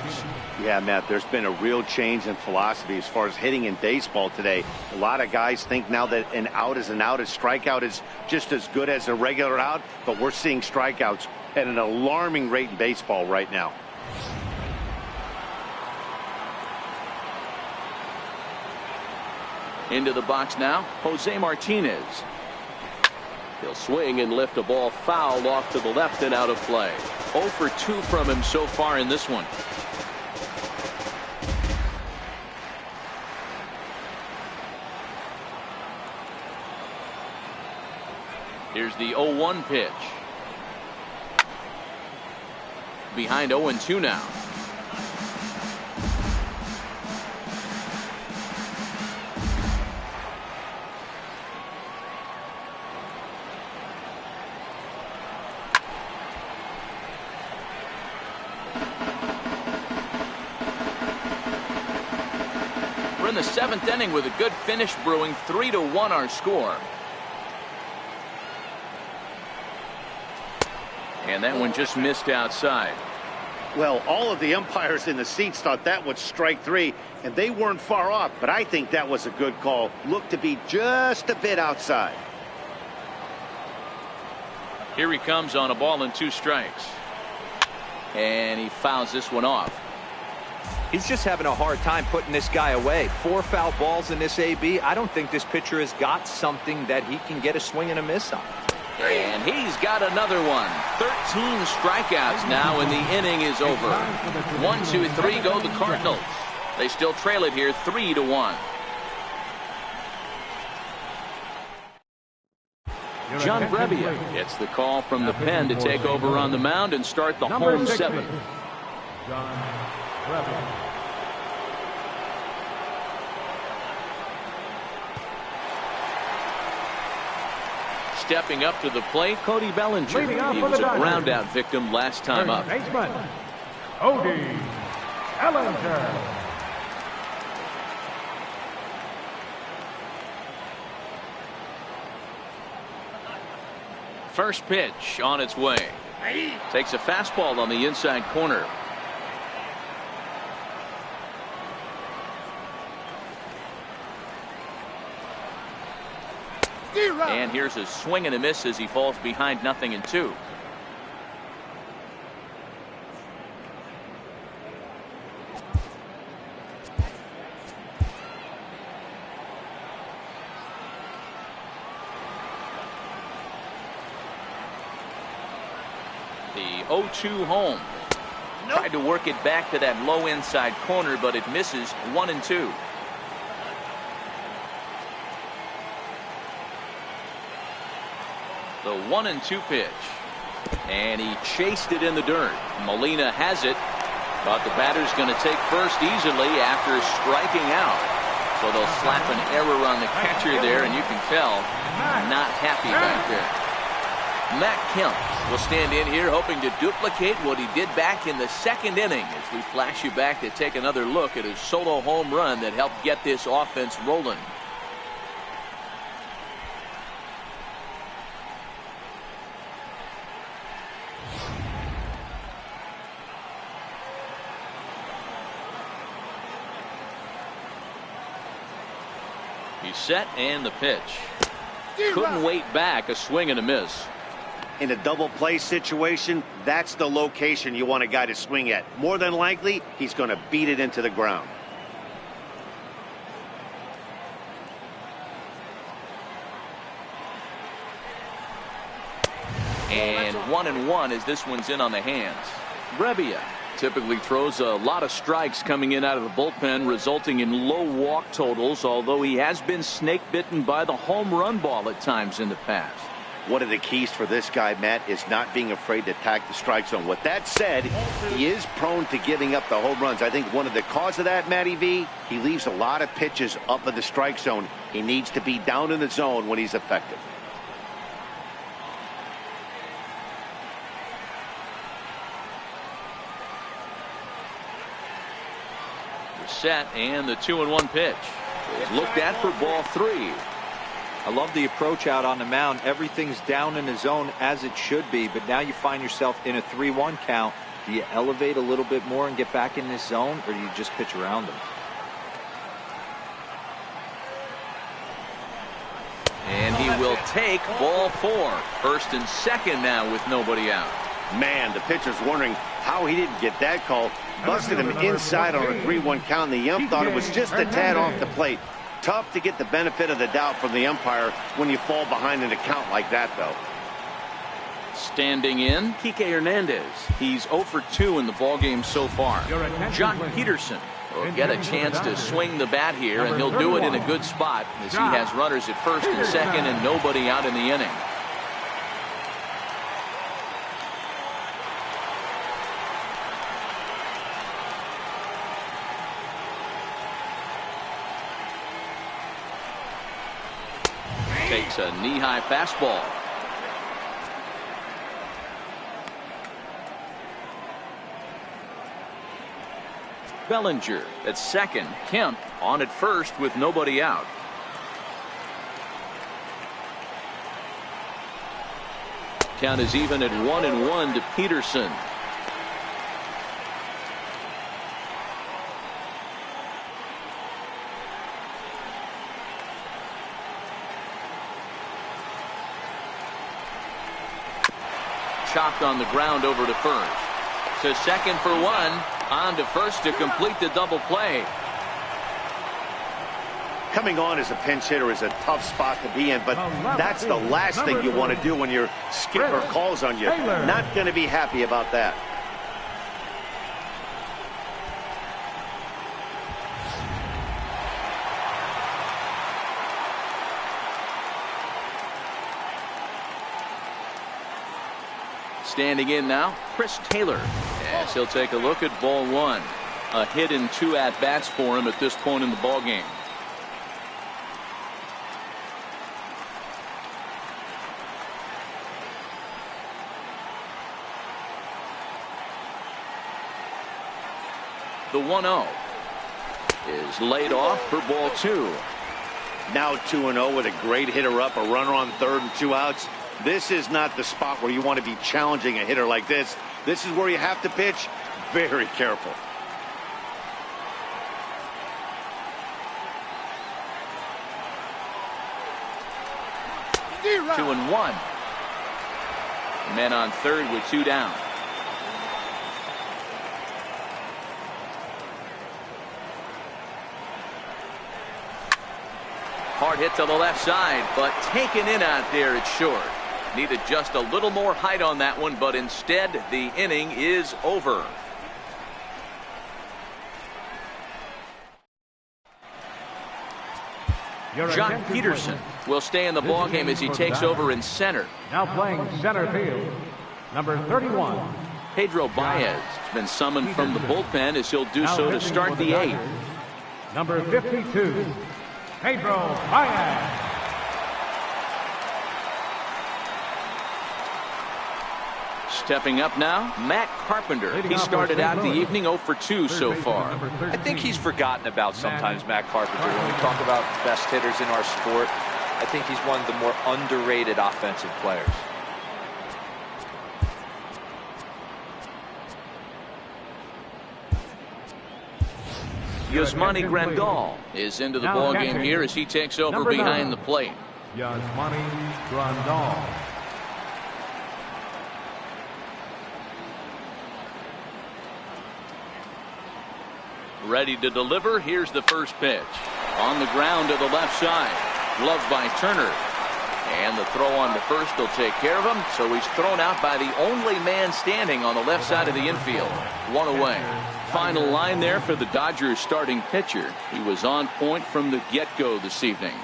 Yeah, Matt, there's been a real change in philosophy as far as hitting in baseball today. A lot of guys think now that an out is an out, a strikeout is just as good as a regular out, but we're seeing strikeouts at an alarming rate in baseball right now. Into the box now, Jose Martinez. He'll swing and lift a ball foul off to the left and out of play. 0 for 2 from him so far in this one. Here's the 0-1 pitch. Behind 0-2 now. We're in the 7th inning with a good finish brewing. 3-1 our score. And that one just missed outside. Well, all of the umpires in the seats thought that was strike 3, and they weren't far off. But I think that was a good call. Looked to be just a bit outside. Here he comes on a ball and 2 strikes. And he fouls this one off. He's just having a hard time putting this guy away. 4 foul balls in this AB. I don't think this pitcher has got something that he can get a swing and a miss on. And he's got another one. 13 strikeouts now, and the inning is over. 1, 2, 3 go the Cardinals. They still trail it here 3-1. John Brebbia gets the call from the pen to take over on the mound and start the home 7th. John Brebbia. Stepping up to the plate, Cody Bellinger. He was a ground out victim last time up. Baseman, Cody Bellinger. First pitch on its way. Takes a fastball on the inside corner. And here's a swing and a miss as he falls behind 0-2. The 0-2 home. Tried to work it back to that low inside corner, but it misses. 1-2. The 1-2 pitch. And he chased it in the dirt. Molina has it. But the batter's going to take first easily after striking out. So they'll slap an error on the catcher there, and you can tell not happy back there. Matt Kemp will stand in here hoping to duplicate what he did back in the 2nd inning as we flash you back to take another look at his solo home run that helped get this offense rolling. He's set and the pitch. Couldn't wait back. A swing and a miss. In a double play situation, that's the location you want a guy to swing at. More than likely, he's going to beat it into the ground. And 1-1 as this one's in on the hands. Brebbia typically throws a lot of strikes coming in out of the bullpen, resulting in low walk totals, although he has been snake bitten by the home run ball at times in the past. One of the keys for this guy, Matt, is not being afraid to attack the strike zone. With that said, he is prone to giving up the home runs. I think one of the cause of that, Matty V, he leaves a lot of pitches up in the strike zone. He needs to be down in the zone when he's effective. Set and the 2-1 pitch. Looked at for ball 3. I love the approach out on the mound. Everything's down in the zone as it should be, but now you find yourself in a 3-1 count. Do you elevate a little bit more and get back in this zone, or do you just pitch around them? And he will take ball 4. 1st and 2nd now with nobody out. Man, the pitcher's wondering how he didn't get that call. Busted him inside on a 3-1 count. The ump thought it was just a tad off the plate. Tough to get the benefit of the doubt from the umpire when you fall behind in a count like that, though. Standing in, Kike Hernandez. He's 0 for 2 in the ballgame so far. Jock Peterson will get a chance to swing the bat here, and he'll do it in a good spot as he has runners at 1st and 2nd and nobody out in the inning. Takes a knee-high fastball. Bellinger at second. Kemp on at first with nobody out. Count is even at 1-1 to Peterson. Chopped on the ground over to first. To second for one. On to first to complete the double play. Coming on as a pinch hitter is a tough spot to be in, but that's the last thing you want to do when your skipper calls on you. Not going to be happy about that. Standing in now, Chris Taylor, as he'll take a look at ball one. A hit in 2 at-bats for him at this point in the ballgame. The 1-0 is laid off for ball two. Now 2-0 with a great hitter up, a runner on third and 2 outs. This is not the spot where you want to be challenging a hitter like this. This is where you have to pitch very careful. Two and one. Men on third with 2 down. Hard hit to the left side, but taken in out there, it's short. Needed just a little more height on that one, but instead the inning is over. Jock Peterson will stay in the ballgame as he takes over in center. Now playing center field, number 31. Pedro Baez has been summoned from the bullpen as he'll do so to start the 8th. Number 52, Pedro Baez. Stepping up now, Matt Carpenter. He started out the evening 0 for 2 so far. I think he's forgotten about sometimes, Matt Carpenter. When we talk about best hitters in our sport, I think he's one of the more underrated offensive players. Yasmani Grandal is into the ballgame here as he takes over behind the plate. Yasmani Grandal. Ready to deliver. Here's the first pitch. On the ground to the left side. Gloved by Turner. And the throw on to first will take care of him. So he's thrown out by the only man standing on the left side of the infield. 1 away. Final line there for the Dodgers starting pitcher. He was on point from the get-go this evening.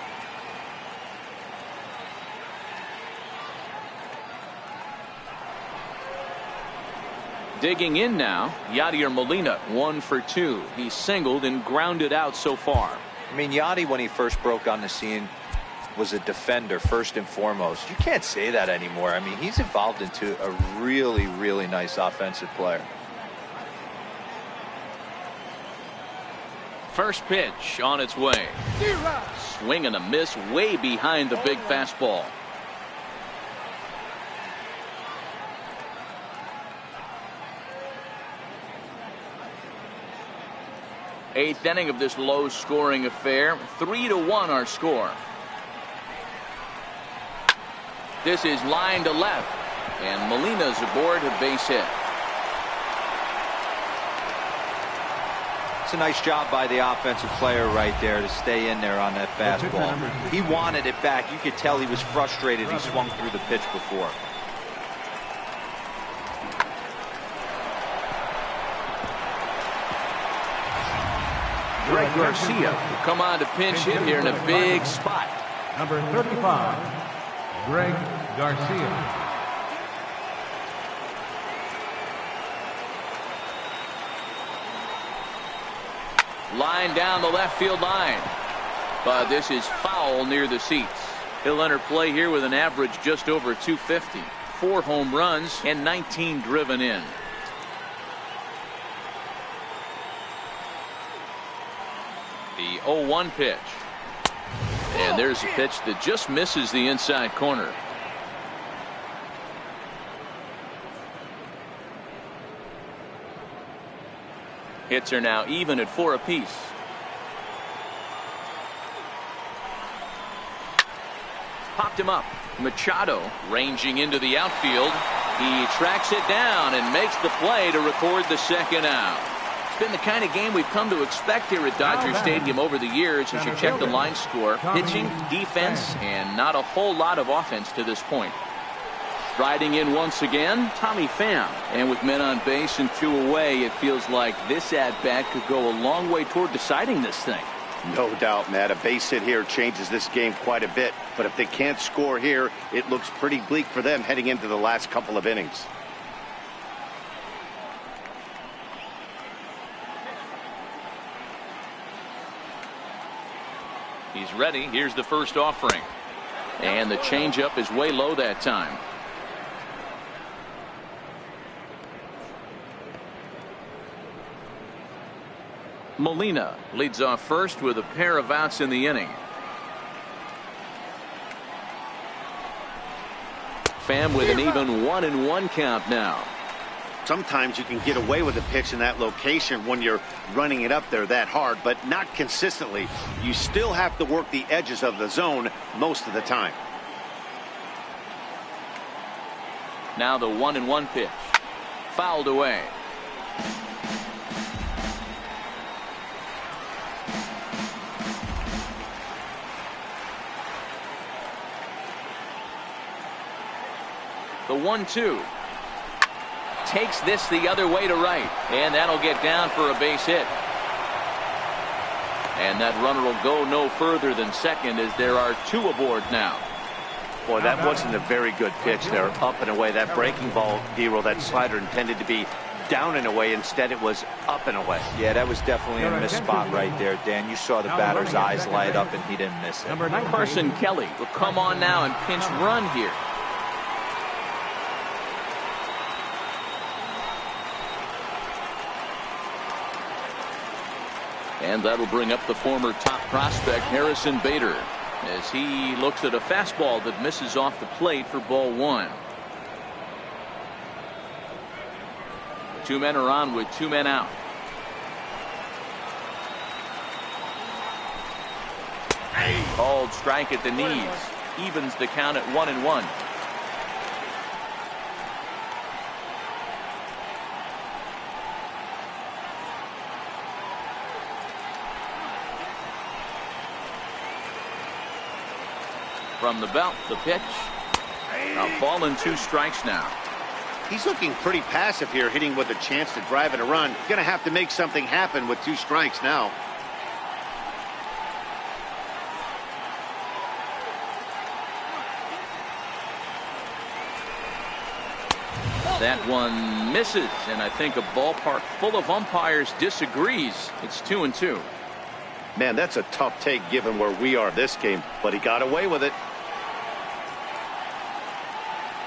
Digging in now, Yadier Molina, 1 for 2. He's singled and grounded out so far. I mean, Yadi, when he first broke on the scene, was a defender first and foremost. You can't say that anymore. I mean, he's evolved into a really, really nice offensive player. First pitch on its way. Swing and a miss way behind the big fastball. Eighth inning of this low-scoring affair. 3-1 our score. This is line to left, and Molina's aboard a base hit. It's a nice job by the offensive player right there to stay in there on that fastball. He wanted it back. You could tell he was frustrated. He swung through the pitch before. Greg Garcia will come on to pinch hit here in a big spot. Number 35, Greg Garcia. Line down the left field line. But this is foul near the seats. He'll enter play here with an average just over 250. 4 home runs and 19 driven in. 0-1 pitch. And there's a pitch that just misses the inside corner. Hits are now even at 4 apiece. Popped him up. Machado ranging into the outfield. He tracks it down and makes the play to record the second out. It's been the kind of game we've come to expect here at Dodger Stadium over the years as you check the line score. Pitching, defense, and not a whole lot of offense to this point. Riding in once again, Tommy Pham. And with men on base and 2 away, it feels like this at-bat could go a long way toward deciding this thing. No doubt, Matt. A base hit here changes this game quite a bit. But if they can't score here, it looks pretty bleak for them heading into the last couple of innings. He's ready. Here's the first offering. And the changeup is way low that time. Molina leads off first with a pair of outs in the inning. Pham with an even 1-1 count now. Sometimes you can get away with a pitch in that location when you're running it up there that hard, but not consistently. You still have to work the edges of the zone most of the time. Now the 1-1 pitch. Fouled away. The 1-2. Takes this the other way to right, and that'll get down for a base hit. And that runner will go no further than second as there are 2 aboard now. Boy, that wasn't a very good pitch there, up and away. That breaking ball, Dero, that slider intended to be down and away. Instead, it was up and away. Yeah, that was definitely a missed spot right there, Dan. You saw the batter's eyes light up, and he didn't miss it. Carson Kelly will come on now and pinch run here. And that'll bring up the former top prospect Harrison Bader as he looks at a fastball that misses off the plate for ball 1. 2 men are on with 2 men out. Called strike at the knees. Evens the count at 1-1. From the belt, the pitch. A ball and 2 strikes now. He's looking pretty passive here, hitting with a chance to drive in a run. Going to have to make something happen with 2 strikes now. That one misses, and I think a ballpark full of umpires disagrees. It's 2-2. Man, that's a tough take given where we are this game, but he got away with it.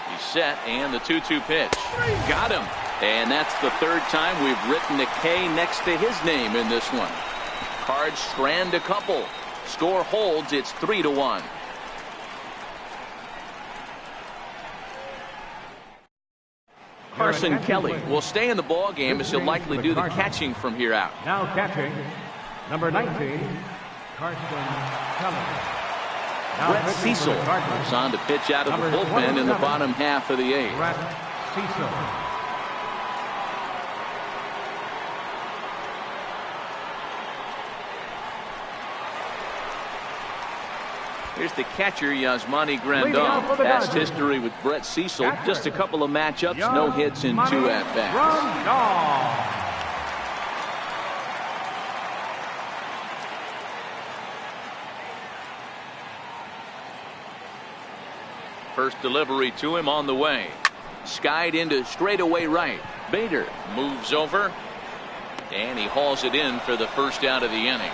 He's set, and the 2-2 pitch. Got him. And that's the 3rd time we've written a K next to his name in this one. Cards strand a couple. Score holds. It's 3-1. Carson Kelly will stay in the ball game as he'll likely do the catching from here out. Now catching, number 19, Carson Kelly. Brett Cecil is on to pitch out of the bullpen in the bottom half of the 8th. Brett Cecil. Here's the catcher, Yasmani Grandal. Past history with Brett Cecil. Just a couple of matchups, no hits in 2 at-bats. First delivery to him on the way. Skied into straightaway right. Bader moves over, and he hauls it in for the first out of the inning.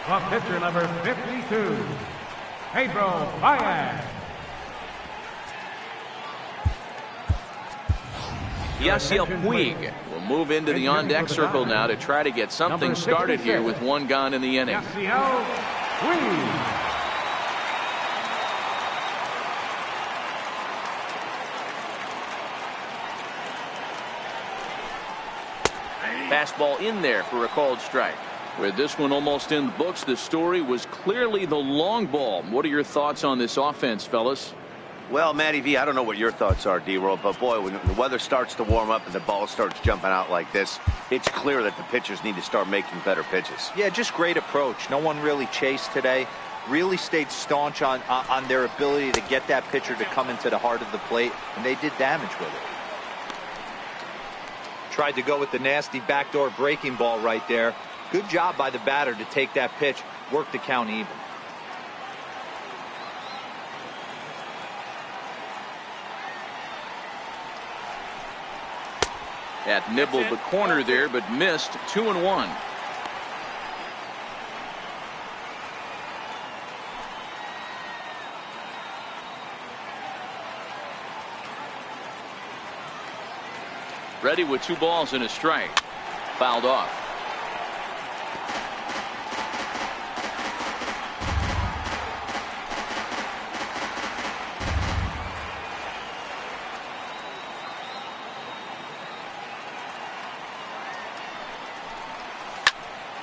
The pitcher, number 52, Pedro Baez. Yasiel Puig will move into the on-deck circle now to try to get something started here with one gone in the inning. STL, swing. Fastball in there for a called strike. With this one almost in the books, the story was clearly the long ball. What are your thoughts on this offense, fellas? Well, Matty V, I don't know what your thoughts are, D-Roll, but boy, when the weather starts to warm up and the ball starts jumping out like this, it's clear that the pitchers need to start making better pitches. Yeah, just great approach. No one really chased today. Really stayed staunch on their ability to get that pitcher to come into the heart of the plate, and they did damage with it. Tried to go with the nasty backdoor breaking ball right there. Good job by the batter to take that pitch, work the count even. That nibbled the corner there, but missed. 2-1. Ready with 2 balls and a strike. Fouled off.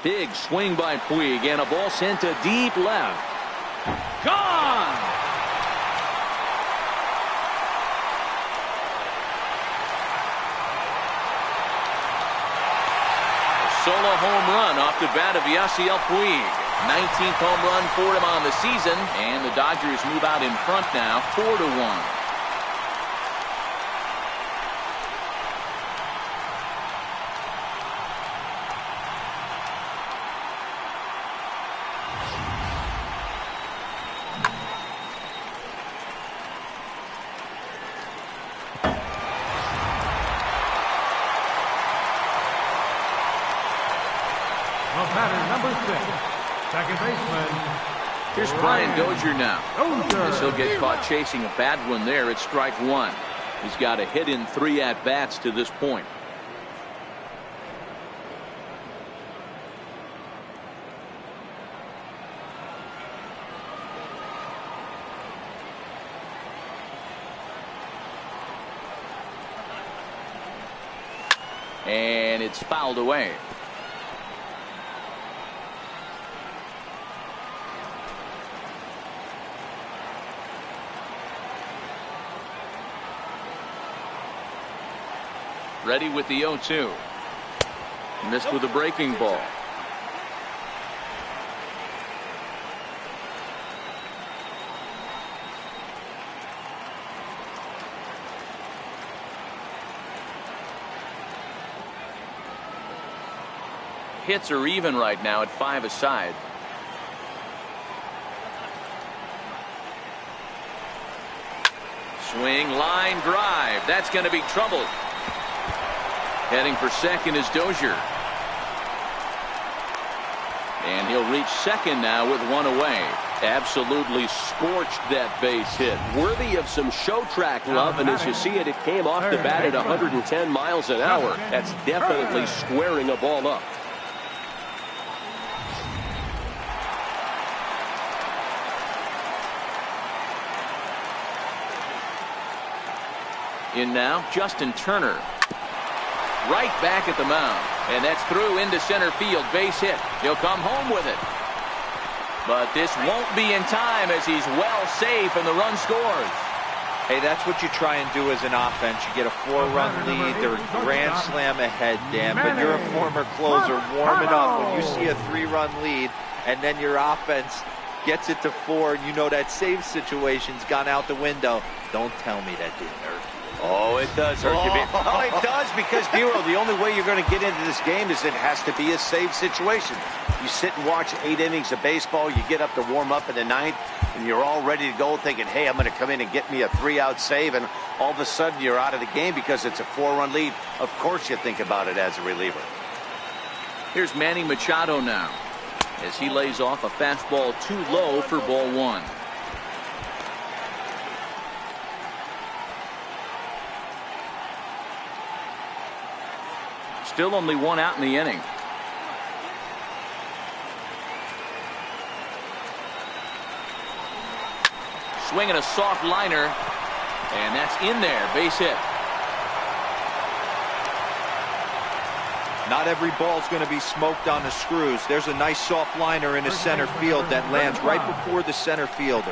Big swing by Puig, and a ball sent to deep left. Gone! A solo home run off the bat of Yasiel Puig. 19th home run for him on the season, and the Dodgers move out in front now, 4-1. Second baseman. Here's Brian Dozier now. As he'll get caught chasing a bad one there at strike 1. He's got a hit in 3 at-bats to this point. And it's fouled away. Ready with the 0-2. Missed with a breaking ball. Hits are even right now at 5 aside. Swing, line drive. That's going to be trouble. Heading for second is Dozier. And he'll reach second now with 1 away. Absolutely scorched that base hit. Worthy of some show track love, and as you see it, it came off the bat at 110 miles an hour. That's definitely squaring a ball up. In now, Justin Turner. Right back at the mound, and that's through into center field. Base hit. He'll come home with it, but this won't be in time as he's well safe and the run scores. Hey, that's what you try and do as an offense. You get a 4-run lead. They're a grand slam ahead, Dan, but you're a former closer warming up when you see a 3-run lead and then your offense gets it to 4 and you know that save situation's gone out the window. Don't tell me that didn't hurt. Oh, it does hurt you. Oh, it does, because, Dero, the only way you're going to get into this game is it has to be a save situation. You sit and watch 8 innings of baseball, you get up to warm up in the 9th, and you're all ready to go thinking, hey, I'm going to come in and get me a 3-out save, and all of a sudden you're out of the game because it's a 4-run lead. Of course you think about it as a reliever. Here's Manny Machado now as he lays off a fastball too low for ball 1. Still only one out in the inning. Swinging a soft liner, and that's in there. Base hit. Not every ball's going to be smoked on the screws. There's a nice soft liner in the center field that lands right before the center fielder.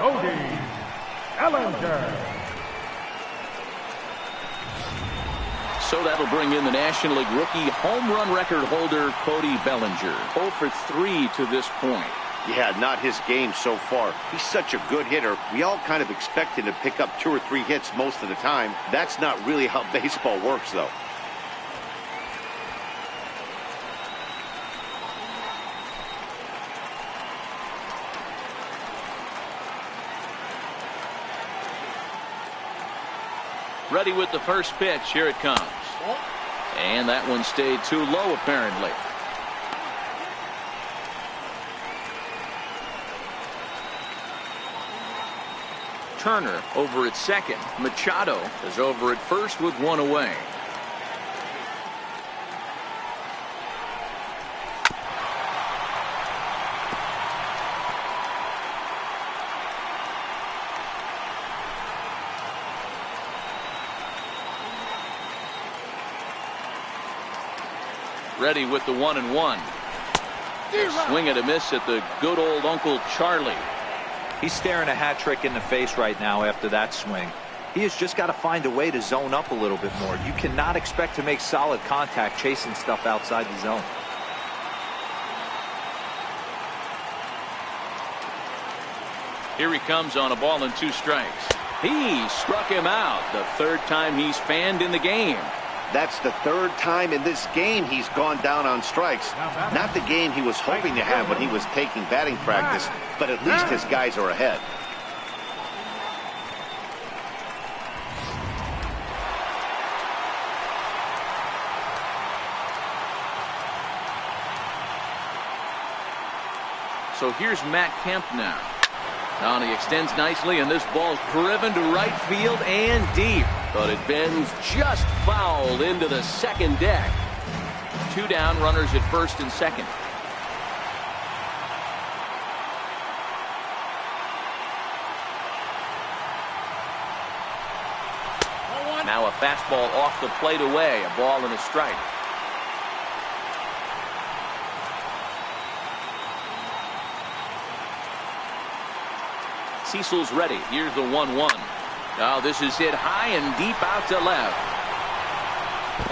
So that'll bring in the National League rookie home run record holder Cody Bellinger. 0 for 3 to this point. Yeah, not his game so far. He's such a good hitter. We all kind of expect him to pick up 2 or 3 hits most of the time. That's not really how baseball works, though. Ready with the first pitch. Here it comes. And that one stayed too low, apparently. Turner over at second. Machado is over at first with 1 away. Ready with the 1-1. Swing and a miss at the good old Uncle Charlie. He's staring a hat trick in the face right now after that swing. He has just got to find a way to zone up a little bit more. You cannot expect to make solid contact chasing stuff outside the zone. Here he comes on a ball and 2 strikes. He struck him out. The 3rd time he's fanned in the game. That's the 3rd time in this game he's gone down on strikes. Not the game he was hoping to have when he was taking batting practice, but at least his guys are ahead. So here's Matt Kemp now. Now he extends nicely, and this ball's driven to right field and deep. But it bends just foul into the second deck. 2 down, runners at first and second. Now a fastball off the plate away. A ball and a strike. Cecil's ready. Here's the 1-1. Now this is hit high and deep out to left.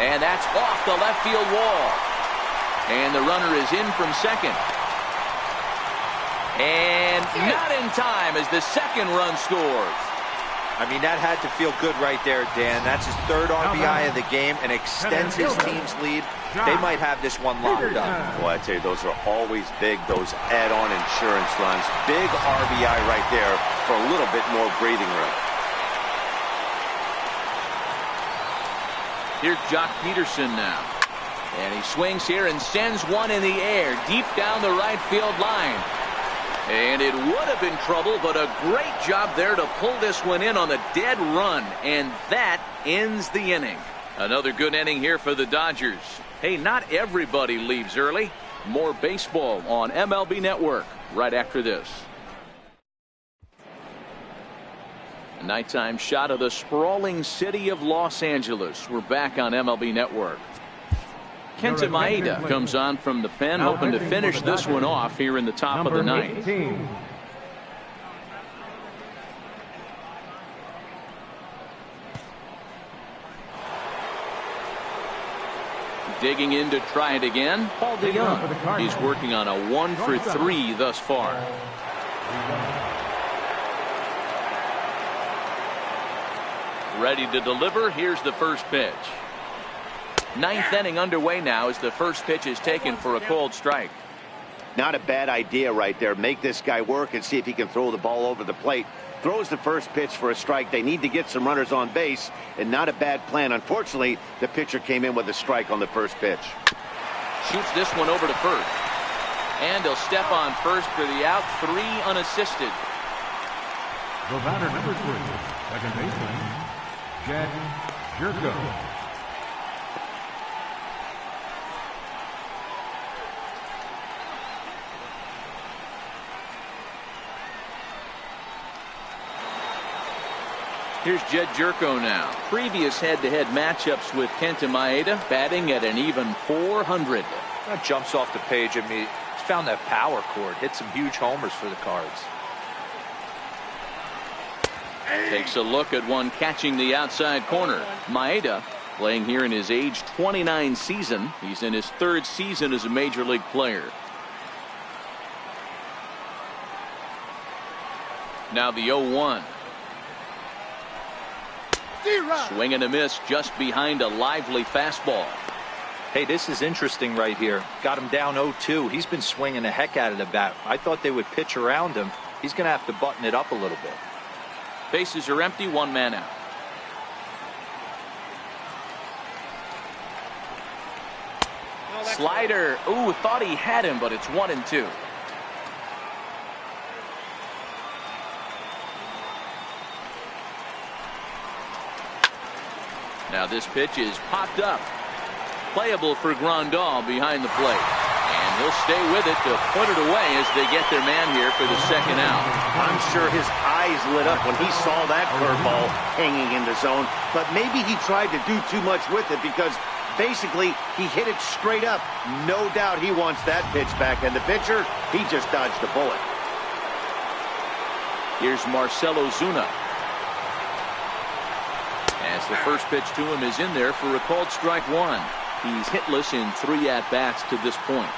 And that's off the left field wall. And the runner is in from second. And not in time as the second run scores. I mean, that had to feel good right there, Dan. That's his 3rd RBI of the game and extends his team's lead. They might have this one locked up. Well, I tell you, those are always big, those add-on insurance runs. Big RBI right there for a little bit more breathing room. Here's Jock Peterson now. And he swings here and sends one in the air deep down the right field line. And it would have been trouble, but a great job there to pull this one in on the dead run. And that ends the inning. Another good inning here for the Dodgers. Hey, not everybody leaves early. More baseball on MLB Network right after this. A nighttime shot of the sprawling city of Los Angeles. We're back on MLB Network. Kenta Maeda comes on from the pen, hoping to finish this one off here in the top of the 9th. Digging in to try it again, Paul DeYoung. He's working on a 1 for 3 thus far. Ready to deliver. Here's the first pitch. 9th inning underway now as the first pitch is taken for a called strike. Not a bad idea right there. Make this guy work and see if he can throw the ball over the plate. Throws the first pitch for a strike. They need to get some runners on base, and not a bad plan. Unfortunately, the pitcher came in with a strike on the first pitch. Shoots this one over to first. And he'll step on first for the out. 3 unassisted. The batter, number 3, second baseman, Jack Jerko. Here's Jed Jerko now. Previous head-to-head matchups with Kenta Maeda, batting at an even .400. That jumps off the page at me. He's found that power chord. Hit some huge homers for the Cards. Takes a look at one catching the outside corner. Maeda playing here in his age 29 season. He's in his 3rd season as a major league player. Now the 0-1. Swing and a miss just behind a lively fastball. Hey, this is interesting right here. Got him down 0-2. He's been swinging the heck out of the bat. I thought they would pitch around him. He's going to have to button it up a little bit. Bases are empty, 1 man out. Slider. Ooh, thought he had him, but it's 1-2. Now this pitch is popped up. Playable for Grandal behind the plate. And he'll stay with it to put it away as they get their man here for the 2nd out. I'm sure his eyes lit up when he saw that curveball hanging in the zone, but maybe he tried to do too much with it because basically he hit it straight up. No doubt he wants that pitch back, and the pitcher, he just dodged the bullet. Here's Marcelo Zuna. As the first pitch to him is in there for a called strike 1. He's hitless in 3 at-bats to this point.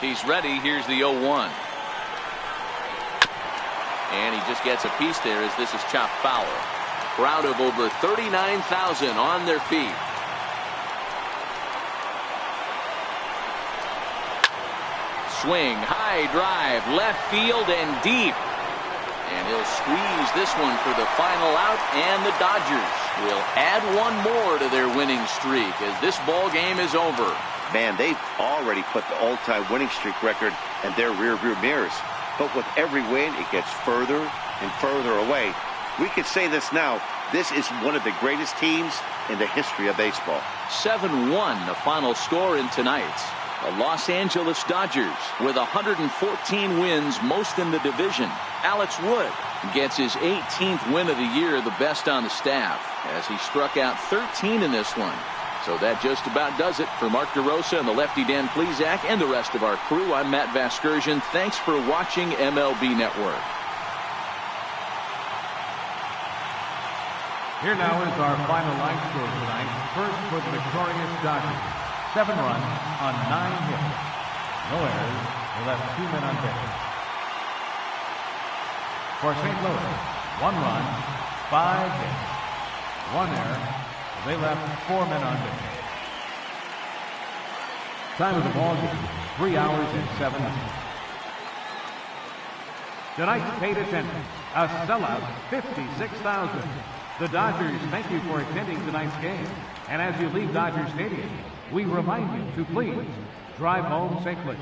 He's ready. Here's the 0-1. And he just gets a piece there as this is chopped foul. Crowd of over 39,000 on their feet. Swing, high drive, left field and deep. And he'll squeeze this one for the final out, and the Dodgers will add 1 more to their winning streak as this ball game is over. Man, they've already put the all-time winning streak record in their rearview mirrors. But with every win, it gets further and further away. We could say this now. This is one of the greatest teams in the history of baseball. 7-1 the final score in tonight's. The Los Angeles Dodgers with 114 wins, most in the division. Alex Wood gets his 18th win of the year, the best on the staff, as he struck out 13 in this one. So that just about does it. For Mark DeRosa and the lefty Dan Plesac and the rest of our crew, I'm Matt Vasgersian. Thanks for watching MLB Network. Here now is our final line score tonight. First for the victorious Dodgers. 7 runs on 9 hits. No errors. They left 2 men on base. For St. Louis, 1 run, 5 hits. 1 error. They left 4 men on base. Time of the ball game, 3 hours and 7 minutes. Tonight's paid attendance, a sellout 56,000. The Dodgers thank you for attending tonight's game. And as you leave Dodger Stadium, we remind you to please drive home safely.